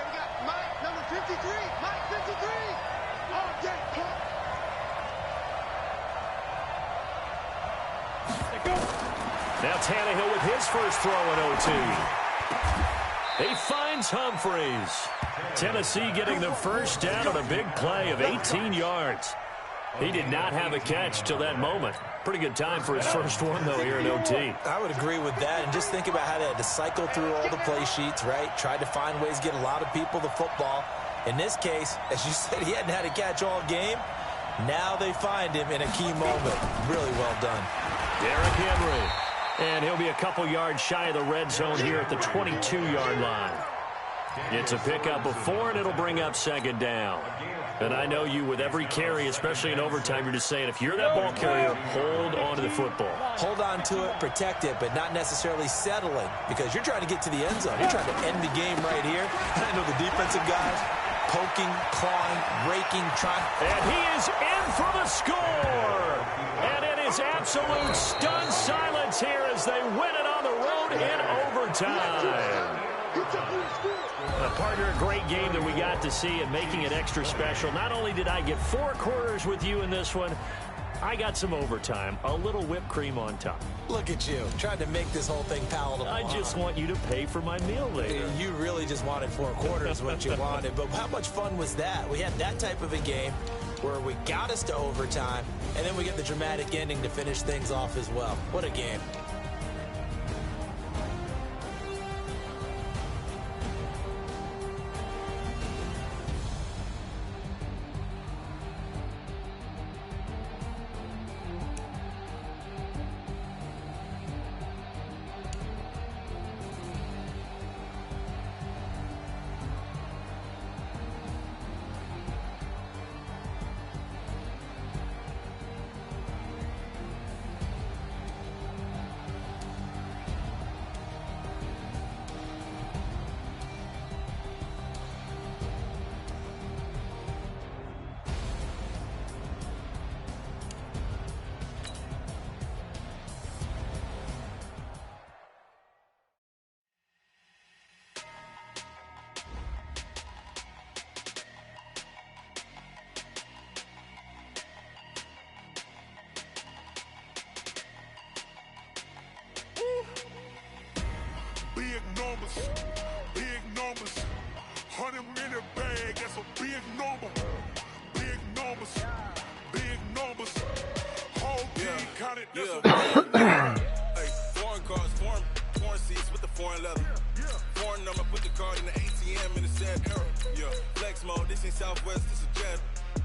we got Mike, number 53. Mike, 53. Oh, yeah. Now Tannehill with his first throw in OT. He finds Humphreys. Tennessee getting the first down on a big play of 18 yards. He did not have a catch till that moment. Pretty good time for his first one, though, here in OT. I would agree with that. And just think about how they had to cycle through all the play sheets, right? Tried to find ways to get a lot of people the football. In this case, as you said, he hadn't had a catch all game. Now they find him in a key moment. Really well done. Derrick Henry. And he'll be a couple yards shy of the red zone here at the 22-yard line. It's a pickup of 4, and it'll bring up second down. And I know you, with every carry, especially in overtime, you're just saying, if you're that ball carrier, hold on to the football. Hold on to it, protect it, but not necessarily settling, because you're trying to get to the end zone. You're trying to end the game right here. I know the defensive guys poking, clawing, raking, trying. And he is in for the score. And it is absolute stunned silence here as they win it on the road in overtime. A partner, a great game that we got to see and making it extra special. Not only did I get 4 quarters with you in this one, I got some overtime, a little whipped cream on top. Look at you, trying to make this whole thing palatable. I just want you to pay for my meal later. You really just wanted 4 quarters, what you wanted. But how much fun was that? We had that type of a game where we got us to overtime, and then we get the dramatic ending to finish things off as well. What a game. 100 in the bag, that's a big number. Big numbers, big numbers. Whole team counted, that's a big number. Hey, foreign cars, foreign seats with the foreign leather. Foreign number, put the card in the ATM in the sad era. Yeah, flex mode, this ain't Southwest, this a jet.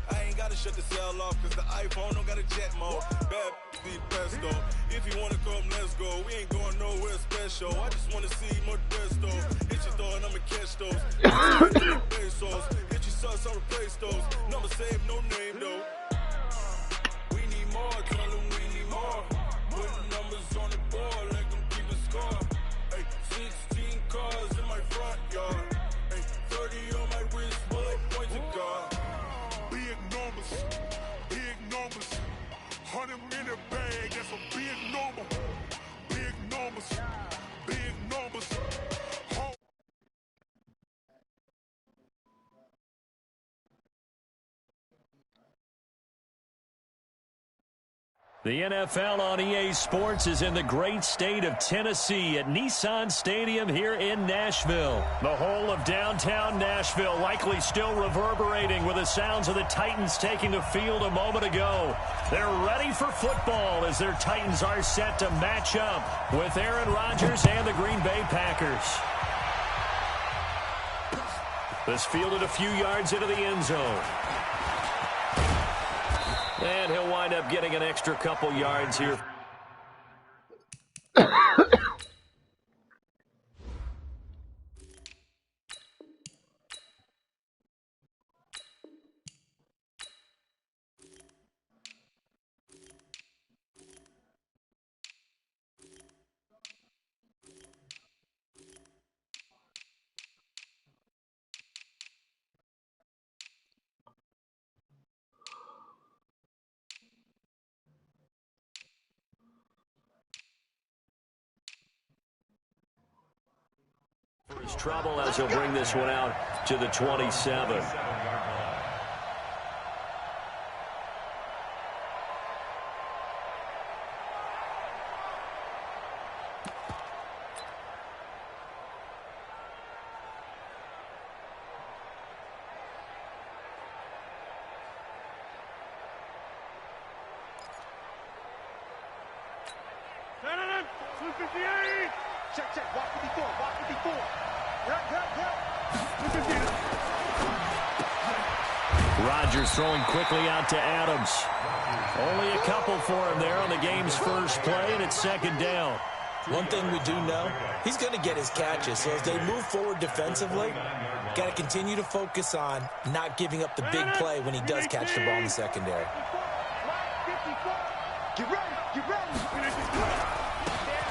I ain't gotta shut the cell off, cause the iPhone don't got a jet mode. Bad be pesto. If you wanna come, let's go. We ain't going nowhere special. I just wanna see more Modesto. Hit your thought, I'ma catch those. Pesos. Hit your sus, I'll replace those. Number saved, no name though. We need more, tell them we need more. Putting numbers on the board, like them keep a score. Hey, 16 cars in my front yard. Hey, 30 on my wrist, while I point to God. Big numbers. 100 in the bag, that's a big number. Big numbers, big numbers. The NFL on EA Sports is in the great state of Tennessee at Nissan Stadium here in Nashville. The whole of downtown Nashville likely still reverberating with the sounds of the Titans taking the field a moment ago. They're ready for football as their Titans are set to match up with Aaron Rodgers and the Green Bay Packers. This fielded a few yards into the end zone. And he'll wind up getting an extra couple yards here. His trouble as he'll bring this one out to the 27. Check, walk 54. Rodgers throwing quickly out to Adams. Only a couple for him there on the game's first play, and it's second down. One thing we do know, he's going to get his catches. So as they move forward defensively, got to continue to focus on not giving up the big play when he does catch the ball in the secondary. Get ready.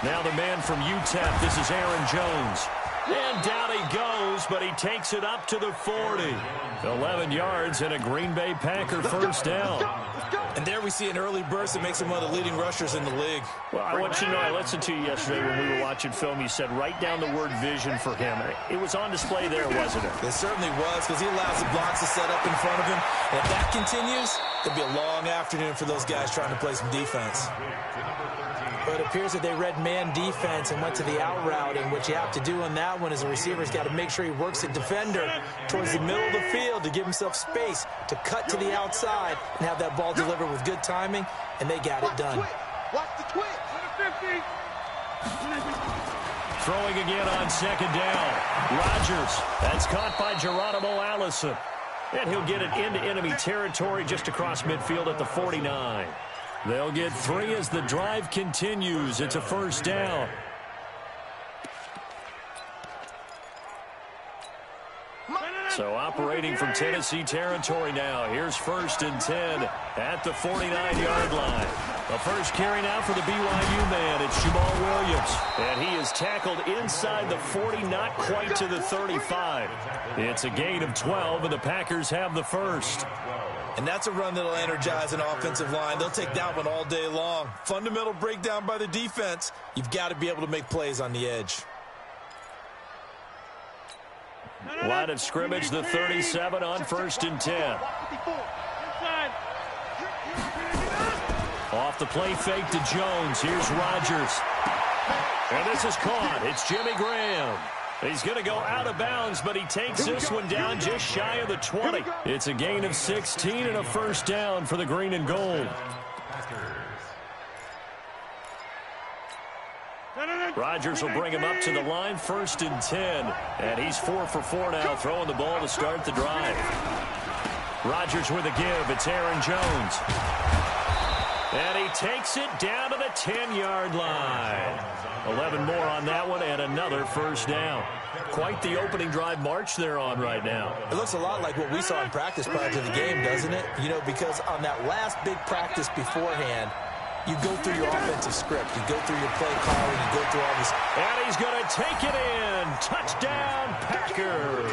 Now the man from UTEP, this is Aaron Jones. And down he goes, but he takes it up to the 40. 11 yards and a Green Bay Packer first down. And there we see an early burst that makes him one of the leading rushers in the league. Well, I want you to know, I listened to you yesterday when we were watching film. You said write down the word vision for him. It was on display there, wasn't it? It certainly was, because he allows the blocks to set up in front of him. And if that continues, it'll be a long afternoon for those guys trying to play some defense. But it appears that they read man defense and went to the out route, and what you have to do on that one is the receiver's got to make sure he works the defender towards the middle of the field to give himself space to cut to the outside and have that ball delivered with good timing, and they got it done. Watch the twitch. Throwing again on second down. Rodgers, that's caught by Geronimo Allison. And he'll get it into enemy territory just across midfield at the 49. They'll get 3 as the drive continues. It's a first down. So operating from Tennessee territory now. Here's 1st and 10 at the 49-yard line. The first carry now for the BYU man. It's Jamal Williams. And he is tackled inside the 40, not quite to the 35. It's a gain of 12, and the Packers have the first. And that's a run that'll energize an offensive line. They'll take that one all day long. Fundamental breakdown by the defense. You've got to be able to make plays on the edge. Line of scrimmage, the 37 on 1st and 10. Off the play fake to Jones. Here's Rodgers. And this is caught. It's Jimmy Graham. He's going to go out of bounds, but he takes this one down just shy of the 20. It's a gain of 16 and a first down for the green and gold. Rodgers will bring him up to the line, 1st and 10. And he's 4 for 4 now, throwing the ball to start the drive. Rodgers with a give. It's Aaron Jones. And he takes it down to the 10-yard line. 11 more on that one and another first down. Quite the opening drive march they're on right now. It looks a lot like what we saw in practice prior to the game, doesn't it? You know, because on that last big practice beforehand, you go through your offensive script. You go through your play calling. You go through all this. And he's going to take it in. Touchdown, Packers.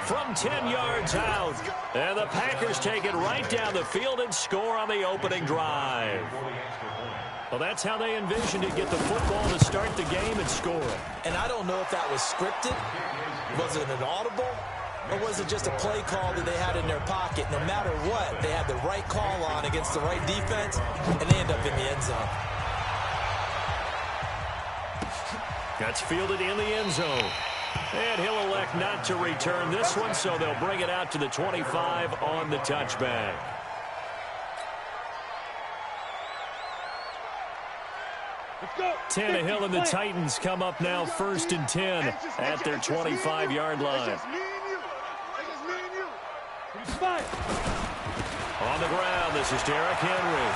From 10 yards out. And the Packers take it right down the field and score on the opening drive. Well, that's how they envisioned it. Get the football to start the game and score. And I don't know if that was scripted. Was it an audible? Or was it just a play call that they had in their pocket? No matter what, they had the right call on against the right defense, and they end up in the end zone. That's fielded in the end zone. And he'll elect not to return this one, so they'll bring it out to the 25 on the touchback. Tannehill and the Titans come up now 1st and 10 at their 25-yard line. On the ground, this is Derrick Henry.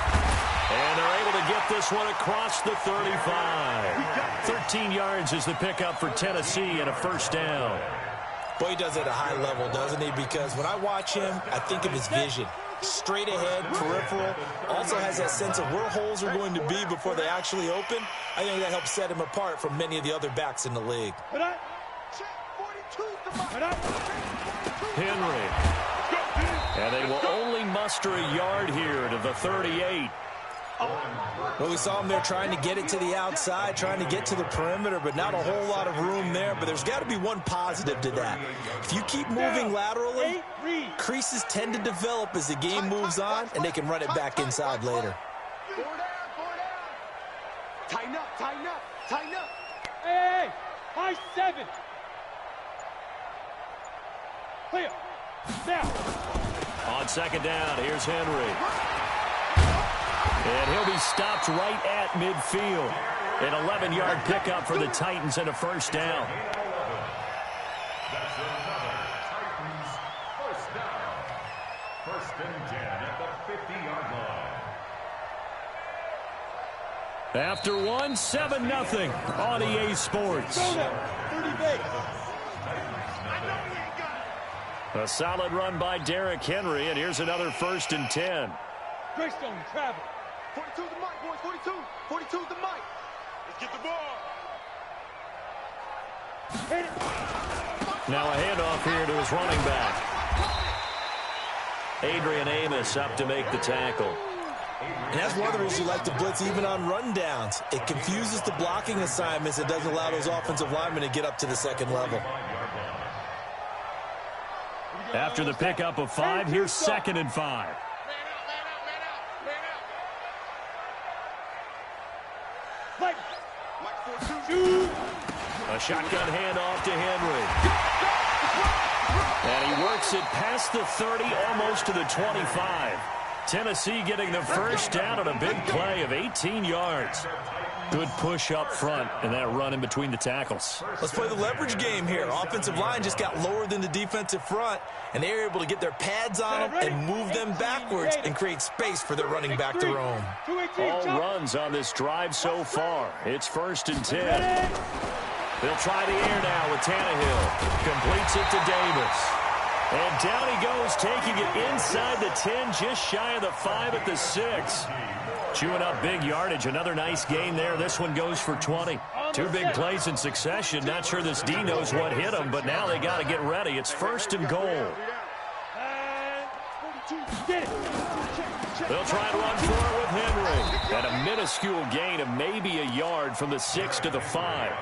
And they're able to get this one across the 35. 13 yards is the pickup for Tennessee and a first down. Boy, he does it at a high level, doesn't he? Because when I watch him, I think of his vision. Straight ahead, peripheral. Also has that sense of where holes are going to be before they actually open. I think that helps set him apart from many of the other backs in the league. Henry. And they will only muster a yard here to the 38. Well, we saw him there trying to get it to the outside, trying to get to the perimeter, but not a whole lot of room there. But there's got to be one positive to that. If you keep moving laterally, creases tend to develop as the game moves on, and they can run it back inside later. Tighten up, tighten up, tighten up. Hey, high 7. Clear. Now. On second down, here's Henry. And he'll be stopped right at midfield. An 11-yard pickup for the Titans and a first down. That's another Titans first down. 1st and 10 at the 50-yard line. After one, 7-0 on EA Sports. A solid run by Derrick Henry, and here's another 1st and 10. Greystone, travel. 42 the mic, boys. 42. 42 the mic. Let's get the ball. Hit it. Now a handoff here to his running back. Adrian Amos up to make the tackle. And that's one of the reasons you like to blitz even on rundowns. It confuses the blocking assignments. It doesn't allow those offensive linemen to get up to the second level. After the pickup of 5, here's 2nd and 5. A shotgun handoff to Henry. And he works it past the 30, almost to the 25. Tennessee getting the first down on a big play of 18 yards. Good push up front and that run in between the tackles. Let's play the leverage game here. Offensive line just got lower than the defensive front, and they were able to get their pads on them and move them backwards and create space for their running back to roam. All runs on this drive so far. It's 1st and 10. They'll try the air now with Tannehill. Completes it to Davis. And down he goes, taking it inside the 10, just shy of the 5 at the 6. Chewing up big yardage. Another nice gain there. This one goes for 20. 2 big plays in succession. Not sure this D knows what hit him, but now they got to get ready. It's 1st and goal. They'll try to run for it with Henry. And a minuscule gain of maybe a yard from the 6 to the 5.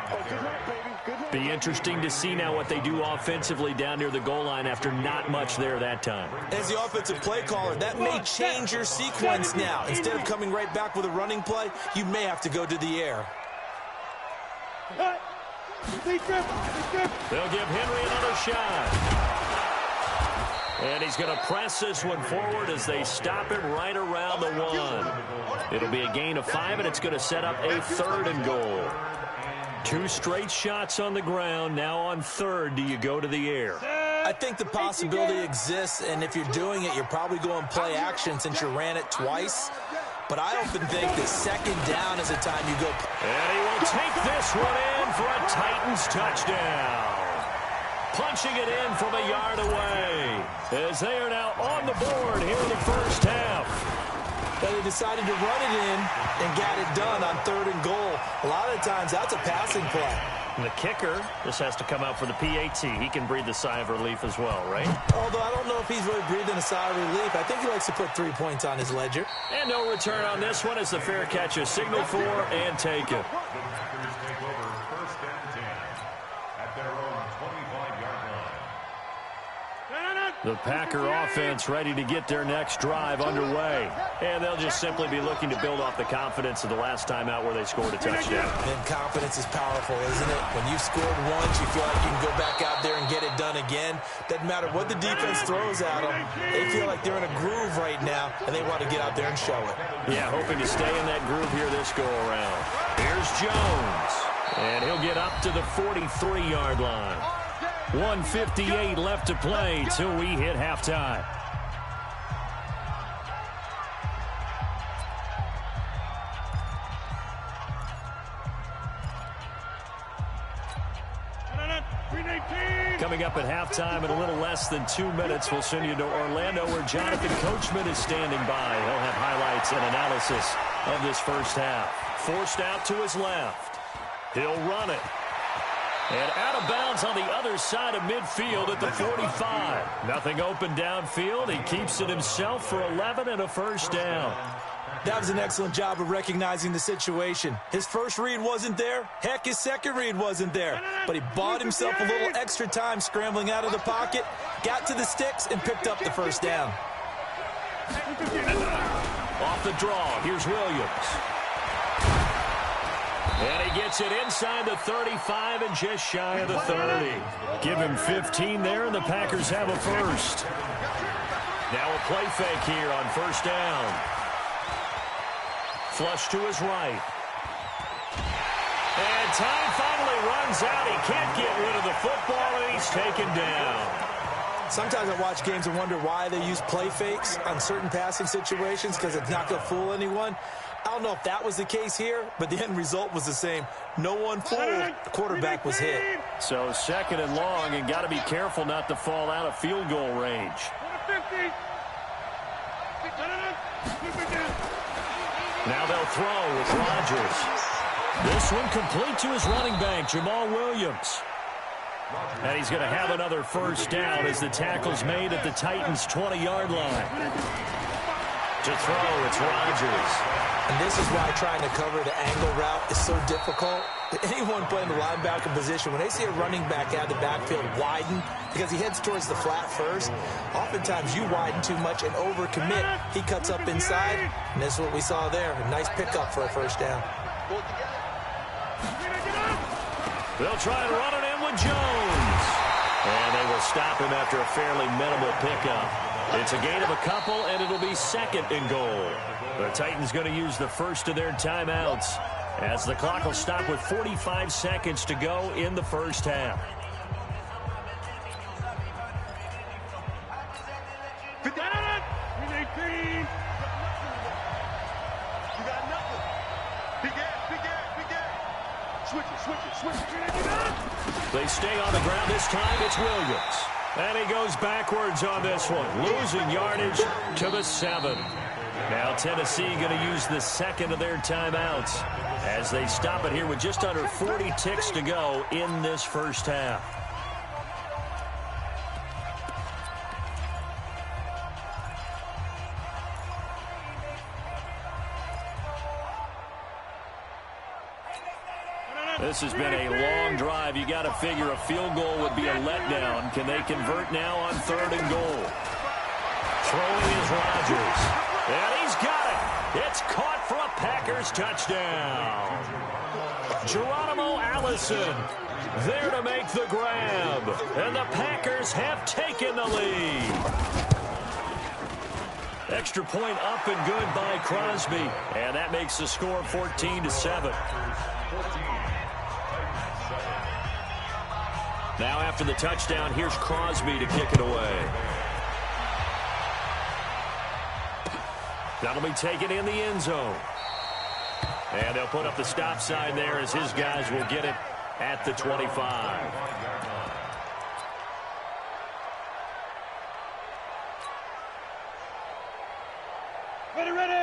Be interesting to see now what they do offensively down near the goal line after not much there that time. As the offensive play caller, that may change your sequence now. Instead of coming right back with a running play, you may have to go to the air. They'll give Henry another shot. And he's going to press this one forward as they stop him right around the 1. It'll be a gain of 5, and it's going to set up a 3rd and goal. 2 straight shots on the ground. Now on 3rd, do you go to the air? I think the possibility exists, and if you're doing it, you're probably going play action since you ran it twice. But I often think that 2nd down is the time you go. And he will take this one in for a Titans touchdown. Punching it in from a yard away as they are now on the board here in the first half. But they decided to run it in and got it done on 3rd and goal. A lot of times that's a passing play. And the kicker, this has to come out for the PAT. He can breathe a sigh of relief as well, right? Although I don't know if he's really breathing a sigh of relief. I think he likes to put 3 points on his ledger. And no return on this one as the fair catch is signaled for and taken. The Packer offense ready to get their next drive underway. And they'll just simply be looking to build off the confidence of the last time out where they scored a touchdown. And confidence is powerful, isn't it? When you've scored once, you feel like you can go back out there and get it done again. Doesn't matter what the defense throws at them. They feel like they're in a groove right now, and they want to get out there and show it. Yeah, hoping to stay in that groove here this go-around. Here's Jones. And he'll get up to the 43-yard line. 1:58 left to play till we hit halftime. Coming up at halftime in a little less than 2 minutes, we'll send you to Orlando where Jonathan Coachman is standing by. He'll have highlights and analysis of this first half. Forced out to his left. He'll run it. And out of bounds on the other side of midfield at the 45. Nothing open downfield. He keeps it himself for 11 and a first down. That was an excellent job of recognizing the situation. His first read wasn't there. Heck, his second read wasn't there. But he bought himself a little extra time scrambling out of the pocket, got to the sticks, and picked up the first down. Off the draw, here's Williams. And he gets it inside the 35 and just shy of the 30. Give him 15 there, and the Packers have a first. Now a play fake here on first down. Flush to his right. And time finally runs out. He can't get rid of the football, and he's taken down. Sometimes I watch games and wonder why they use play fakes on certain passing situations because it's not going to fool anyone. I don't know if that was the case here, but the end result was the same. No one fooled. The quarterback was hit. So 2nd and long, and got to be careful not to fall out of field goal range. Now they'll throw with Rodgers. This one complete to his running back, Jamal Williams. And he's going to have another first down as the tackle's made at the Titans' 20-yard line. To throw, it's Rodgers. And this is why trying to cover the angle route is so difficult. Anyone playing the linebacker position, when they see a running back out of the backfield widen because he heads towards the flat first, oftentimes you widen too much and overcommit. He cuts up inside, and this is what we saw there. A nice pickup for a first down. They'll try and run it in with Jones. And they will stop him after a fairly minimal pickup. It's a gain of a couple, and it'll be 2nd and goal. The Titans going to use the first of their timeouts as the clock will stop with 45 seconds to go in the first half. They stay on the ground. This time it's Williams. And he goes backwards on this one, losing yardage to the 7. Now Tennessee going to use the 2nd of their timeouts as they stop it here with just under 40 ticks to go in this first half. This has been a long drive. You got to figure a field goal would be a letdown. Can they convert now on 3rd and goal? Throwing is Rodgers. And he's got it. It's caught for a Packers touchdown. Geronimo Allison. there to make the grab. And the Packers have taken the lead. Extra point up and good by Crosby. And that makes the score 14-7. Now after the touchdown, here's Crosby to kick it away. That'll be taken in the end zone. And they'll put up the stop sign there as his guys will get it at the 25.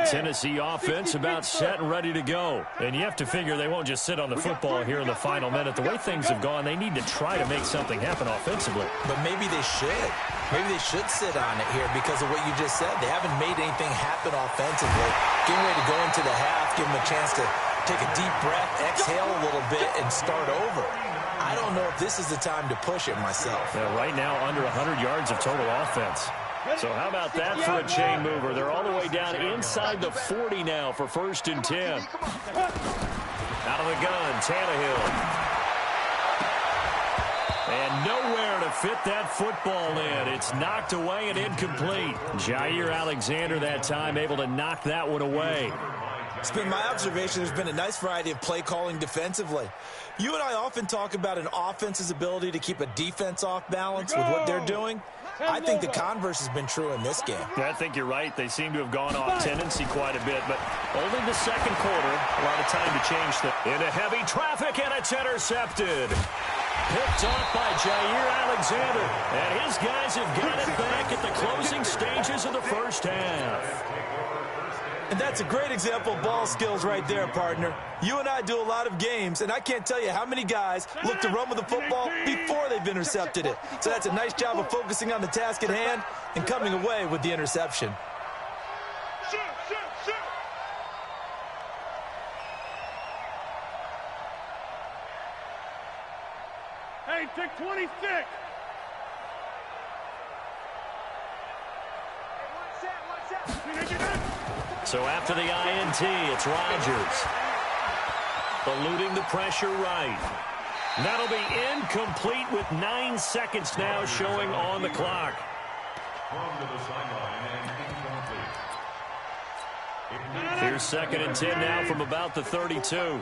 Tennessee offense about set and ready to go. And you have to figure they won't just sit on the football here in the final minute. The way things have gone, they need to try to make something happen offensively. But maybe they should. Maybe they should sit on it here because of what you just said. They haven't made anything happen offensively. Getting ready to go into the half, give them a chance to take a deep breath, exhale a little bit, and start over. I don't know if this is the time to push it myself. Yeah, right now, under 100 yards of total offense. So how about that for a chain mover? They're all the way down inside the 40 now for 1st and 10. Out of the gun, Tannehill. And nowhere to fit that football in. It's knocked away and incomplete. Jair Alexander that time able to knock that one away. It's been my observation there's been a nice variety of play calling defensively. You and I often talk about an offense's ability to keep a defense off balance with what they're doing. I think the converse has been true in this game. Yeah, I think you're right. They seem to have gone off tendency quite a bit, but only the second quarter. A lot of time to change that. Into heavy traffic, and it's intercepted. Picked off by Jair Alexander. And his guys have got it back at the closing stages of the first half. And that's a great example of ball skills right there, partner. You and I do a lot of games, and I can't tell you how many guys look to run with the football before they've intercepted it. So that's a nice job of focusing on the task at hand and coming away with the interception. Hey, take 26. So after the INT, it's Rodgers. Eluding the pressure right. That'll be incomplete with 9 seconds now showing on the clock. Here's 2nd and 10 now from about the 32.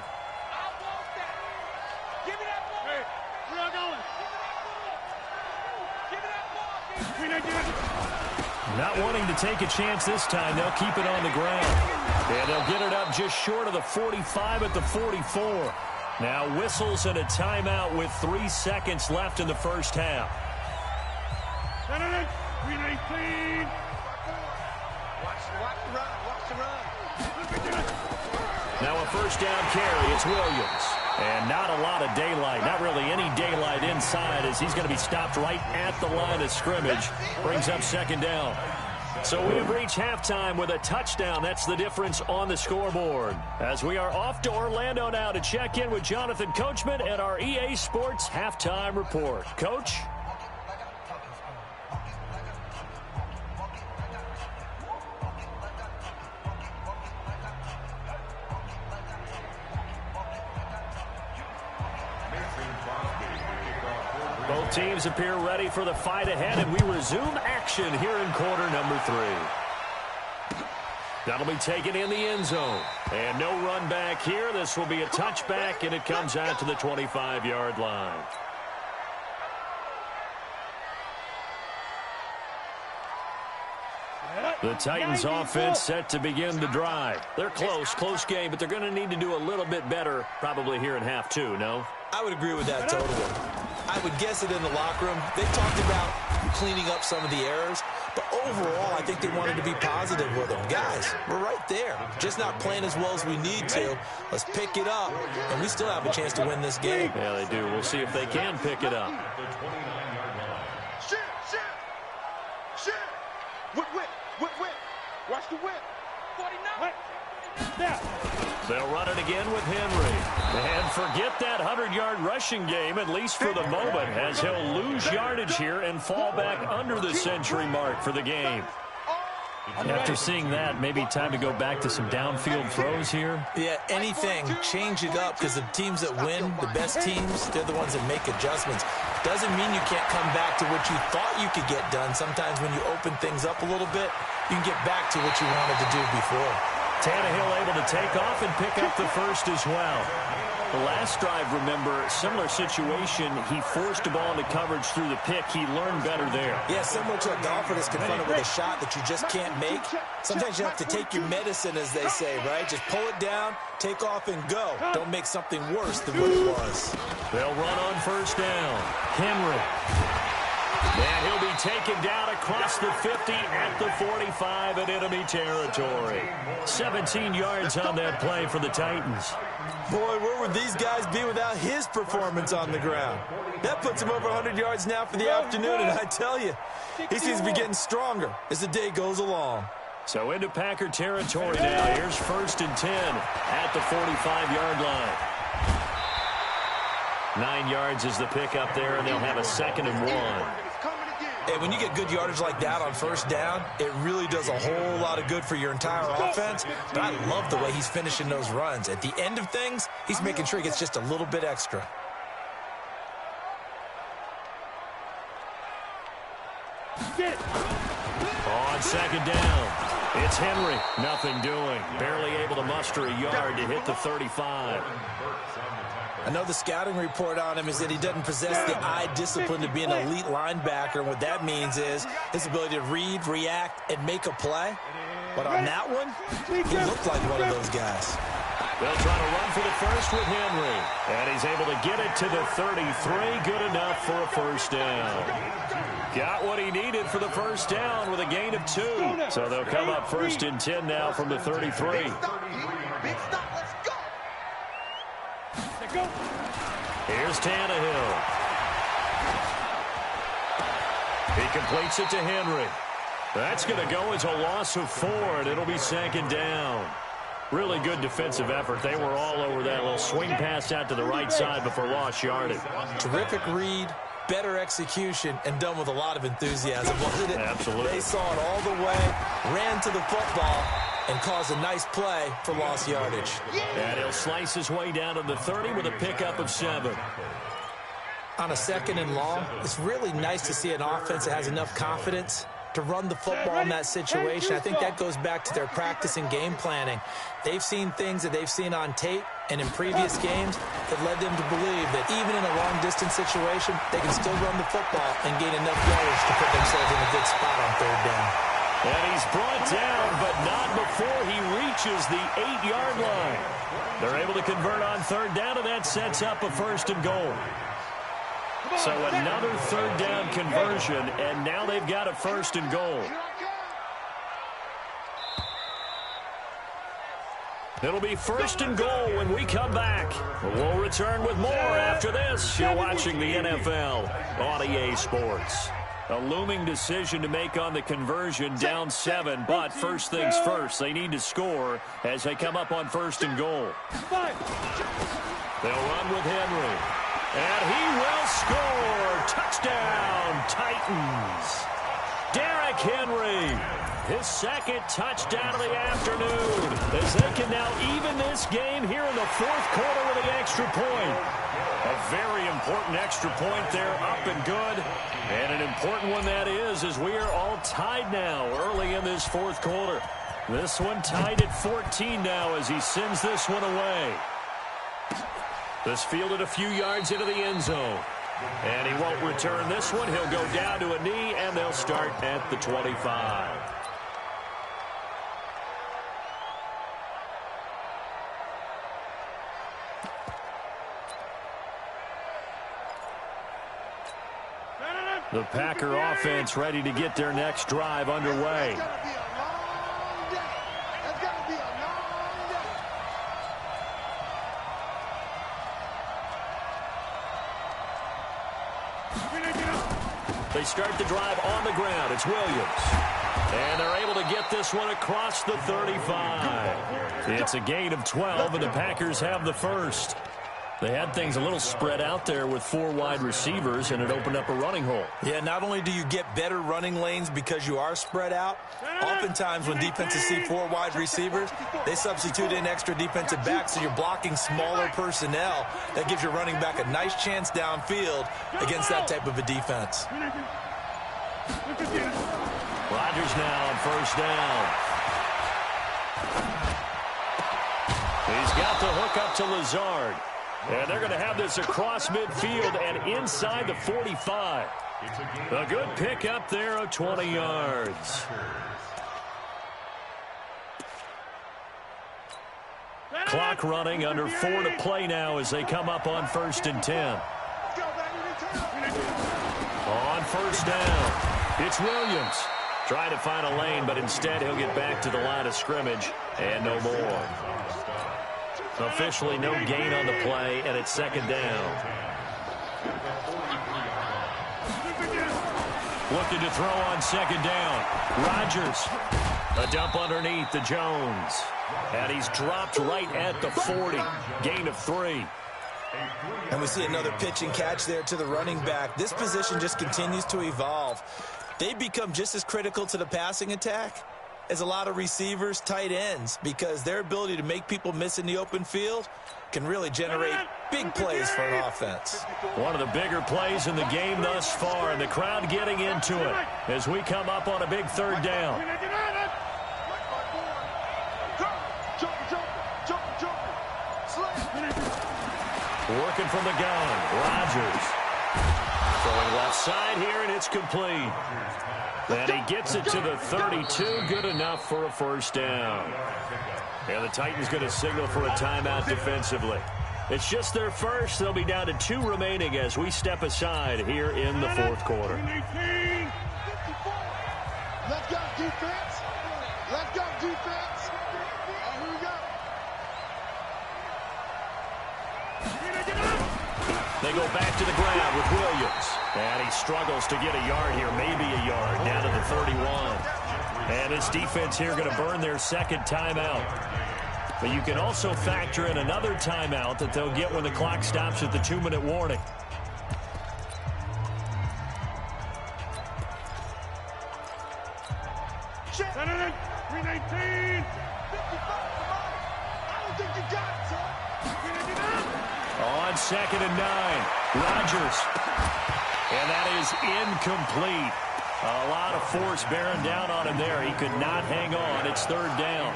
Not wanting to take a chance this time, they'll keep it on the ground. And they'll get it up just short of the 45 at the 44. Now whistles and a timeout with 3 seconds left in the first half. Now a first down carry, it's Williams. And not a lot of daylight, not really any daylight inside as he's going to be stopped right at the line of scrimmage. Brings up 2nd down. So we've reached halftime with a touchdown. That's the difference on the scoreboard. As we are off to Orlando now to check in with Jonathan Coachman at our EA Sports Halftime Report. Coach? Both teams appear ready for the fight ahead, and we resume action here in quarter number 3. That'll be taken in the end zone. And no run back here. This will be a touchback, and it comes out to the 25-yard line. The Titans offense set to begin the drive. They're close game, but they're going to need to do a little bit better probably here in half 2, no? I would agree with that totally. I would guess it in the locker room. They talked about cleaning up some of the errors, but overall, I think they wanted to be positive with them. Guys, we're right there. Just not playing as well as we need to. Let's pick it up, and we still have a chance to win this game. Yeah, they do. We'll see if they can pick it up. Shit. Whip. Watch the whip. 49. They'll run it again with Henry. And forget that 100-yard rushing game, at least for the moment, as he'll lose yardage here and fall back under the century mark for the game. After seeing that, maybe time to go back to some downfield throws here. Yeah, anything. Change it up, because the teams that win, the best teams, they're the ones that make adjustments. Doesn't mean you can't come back to what you thought you could get done. Sometimes when you open things up a little bit, you can get back to what you wanted to do before. Tannehill able to take off and pick up the first as well. The last drive, remember, similar situation. He forced the ball into coverage through the pick. He learned better there. Yeah, similar to a golfer that's confronted with a shot that you just can't make. Sometimes you have to take your medicine, as they say, right? Just pull it down, take off, and go. Don't make something worse than what it was. They'll run on first down. Henry. And he'll be taken down across the 50 at the 45 in enemy territory. 17 yards on that play for the Titans. Boy, where would these guys be without his performance on the ground? That puts him over 100 yards now for the afternoon, and I tell you, he seems to be getting stronger as the day goes along. So into Packer territory now. Here's 1st and 10 at the 45-yard line. 9 yards is the pickup there, and they'll have a 2nd and 1. And when you get good yardage like that on first down, it really does a whole lot of good for your entire offense. But I love the way he's finishing those runs. At the end of things, he's making sure he gets just a little bit extra. On 2nd down, it's Henry. Nothing doing. Barely able to muster a yard to hit the 35. I know the scouting report on him is that he doesn't possess the eye discipline to be an elite linebacker. And what that means is his ability to read, react, and make a play. But on that one, he looked like one of those guys. They'll try to run for the first with Henry. And he's able to get it to the 33. Good enough for a first down. Got what he needed for the first down with a gain of 2. So they'll come up 1st and 10 now from the 33. Here's Tannehill. He completes it to Henry. That's going to go as a loss of 4, and it'll be 2nd down. Really good defensive effort. They were all over that little swing pass out to the right side before lost yardage. Terrific read, better execution, and done with a lot of enthusiasm, wasn't it? Absolutely. They saw it all the way, ran to the football, and caused a nice play for lost yardage. And he'll slice his way down to the 30 with a pickup of 7. On a 2nd and long, it's really nice to see an offense that has enough confidence to run the football in that situation. I think that goes back to their practice and game planning. They've seen things that they've seen on tape and in previous games that led them to believe that even in a long-distance situation, they can still run the football and gain enough yardage to put themselves in a good spot on 3rd down. And he's brought down, but not before he reaches the 8-yard line. They're able to convert on 3rd down, and that sets up a 1st and goal. So another 3rd down conversion, and now they've got a 1st and goal. It'll be 1st and goal when we come back. We'll return with more after this. You're watching the NFL on EA Sports. A looming decision to make on the conversion, down 7, but first things first, they need to score as they come up on 1st and goal. They'll run with Henry, and he will score. Touchdown, Titans. Derrick Henry, his 2nd touchdown of the afternoon, as they can now even this game here in the 4th quarter with an extra point. A very important extra point there, up and good. And an important one that is, as we are all tied now early in this 4th quarter. This one tied at 14 now as he sends this one away. This fielded a few yards into the end zone. And he won't return this one. He'll go down to a knee, and they'll start at the 25. The Packer offense ready to get their next drive underway. They start the drive on the ground. It's Williams. And they're able to get this one across the 35. It's a gain of 12, and the Packers have the first. They had things a little spread out there with 4 wide receivers, and it opened up a running hole. Yeah, not only do you get better running lanes because you are spread out, oftentimes when defenses see 4 wide receivers, they substitute in extra defensive backs, so you're blocking smaller personnel. That gives your running back a nice chance downfield against that type of a defense. Rodgers now on first down. He's got the hook up to Lazard. And they're going to have this across midfield and inside the 45. A good pick up there of 20 yards. Clock running, under 4 to play now as they come up on 1st and 10. On first down, it's Williams. Trying to find a lane, but instead he'll get back to the line of scrimmage and no more. Officially no gain on the play, and it's 2nd down. Looking to throw on 2nd down. Rodgers. A dump underneath to Jones. And he's dropped right at the 40. Gain of 3. And we see another pitch and catch there to the running back. This position just continues to evolve. They become just as critical to the passing attack as a lot of receivers, tight ends, because their ability to make people miss in the open field can really generate big plays for an offense. One of the bigger plays in the game thus far, and the crowd getting into it as we come up on a big 3rd down. Working from the gun, Rodgers. Throwing left side here, and it's complete. And he gets it to the 32, good enough for a 1st down. And the Titans going to signal for a timeout defensively. It's just their first. They'll be down to 2 remaining as we step aside here in the 4th quarter. Let's go, defense. Let's go, defense. Here we go. They go back to the ground with Williams. And he struggles to get a yard here, maybe a yard, down to the 31. And this defense here going to burn their 2nd timeout. But you can also factor in another timeout that they'll get when the clock stops at the 2-minute warning. On 2nd and 9, Rodgers. And that is incomplete. A lot of force bearing down on him there. He could not hang on. It's 3rd down.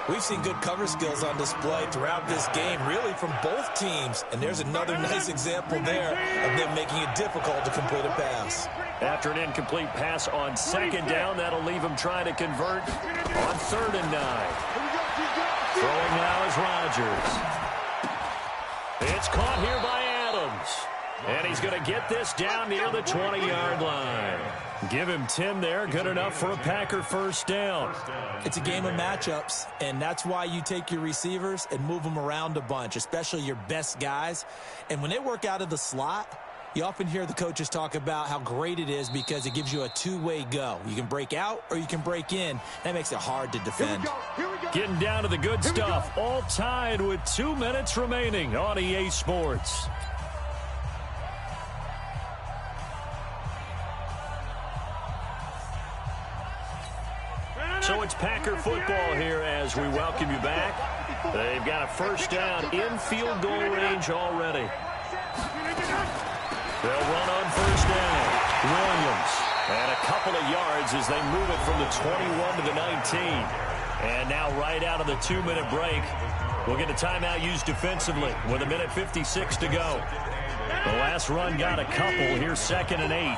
We've seen good cover skills on display throughout this game, really from both teams. And there's another nice example there of them making it difficult to complete a pass. After an incomplete pass on 2nd down, that'll leave him trying to convert on 3rd and 9. Throwing now is Rodgers. It's caught here by Adams. And he's going to get this down near the 20-yard line. Give him 10 there. Good enough for a Packer 1st down. It's a game of matchups, and that's why you take your receivers and move them around a bunch, especially your best guys. And when they work out of the slot, you often hear the coaches talk about how great it is because it gives you a 2-way go. You can break out or you can break in. That makes it hard to defend. Getting down to the good stuff. All tied with 2 minutes remaining on EA Sports. So it's Packer football here as we welcome you back. They've got a 1st down in field goal range already. They'll run on 1st down. Williams. And a couple of yards as they move it from the 21 to the 19. And now right out of the 2-minute break, we'll get a timeout used defensively with 1:56 to go. The last run got a couple. Here's 2nd and 8.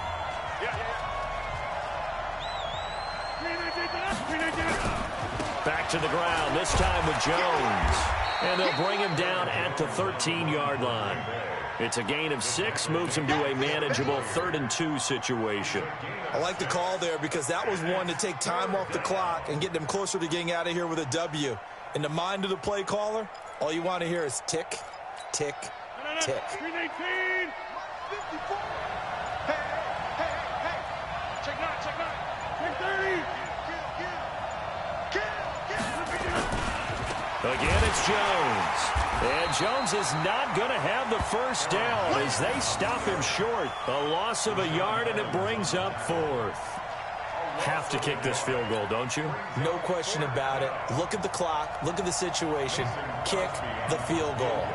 Back to the ground, this time with Jones. And they'll bring him down at the 13-yard line. It's a gain of 6, moves him to a manageable 3rd and 2 situation. I like the call there because that was one to take time off the clock and get them closer to getting out of here with a W. In the mind of the play caller, all you want to hear is tick, tick, tick. 319, 54. Hey, check 9, check 30. Again, it's Jones. And Jones is not going to have the first down as they stop him short. A loss of a yard, and it brings up fourth. Have to kick this field goal, don't you? No question about it. Look at the clock. Look at the situation. Kick the field goal.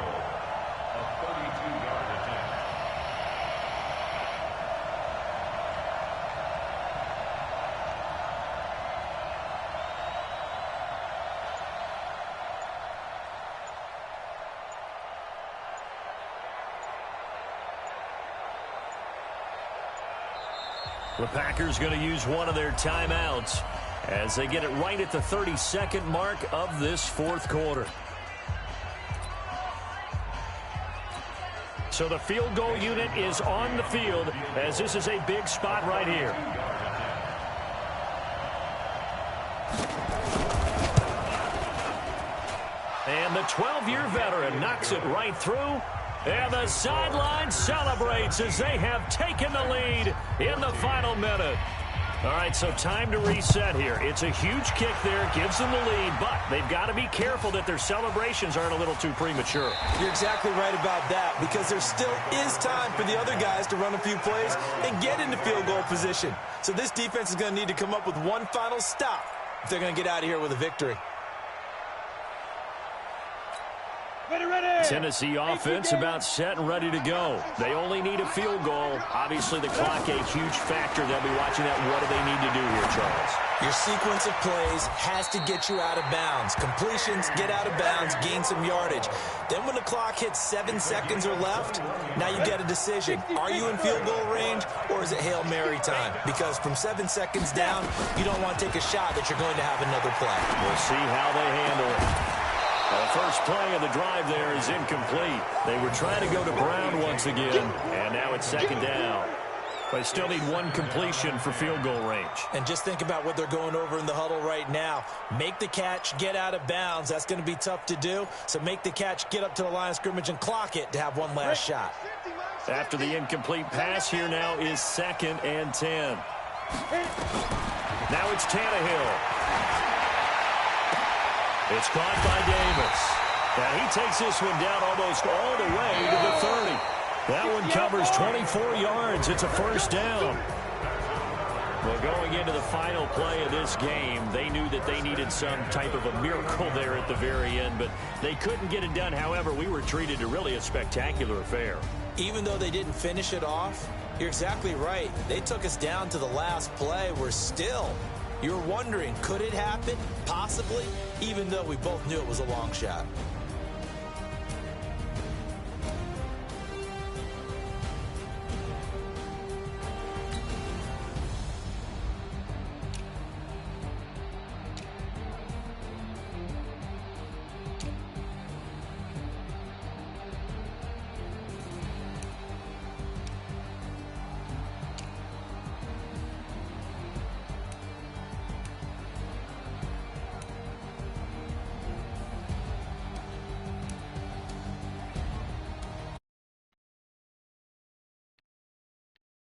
The Packers going to use one of their timeouts as they get it right at the 32nd mark of this fourth quarter. So the field goal unit is on the field as this is a big spot right here. And the 12-year veteran knocks it right through. And the sideline celebrates as they have taken the lead in the final minute. All right, so time to reset here. It's a huge kick there, gives them the lead, but they've got to be careful that their celebrations aren't a little too premature. You're exactly right about that, because there still is time for the other guys to run a few plays and get into field goal position. So this defense is going to need to come up with one final stop if they're going to get out of here with a victory. Tennessee offense about set and ready to go. They only need a field goal. Obviously, the clock a huge factor. They'll be watching that. What do they need to do here, Charles? Your sequence of plays has to get you out of bounds. Completions, get out of bounds, gain some yardage. Then when the clock hits 7 seconds or left, now you get a decision. Are you in field goal range, or is it Hail Mary time? Because from 7 seconds down, you don't want to take a shot that you're going to have another play. We'll see how they handle it. The first play of the drive there is incomplete. They were trying to go to Brown once again, and now it's second down. They still need one completion for field goal range. And just think about what they're going over in the huddle right now. Make the catch, get out of bounds. That's going to be tough to do. So make the catch, get up to the line of scrimmage, and clock it to have one last shot. After the incomplete pass, here now is 2nd and 10. Now it's Tannehill. It's caught by Davis. Now he takes this one down almost all the way to the 30. That one covers 24 yards. It's a first down. Well, going into the final play of this game, they knew that they needed some type of a miracle there at the very end, but they couldn't get it done. However, we were treated to really a spectacular affair. Even though they didn't finish it off, you're exactly right. They took us down to the last play. We're still... You're wondering, could it happen? Possibly, even though we both knew it was a long shot.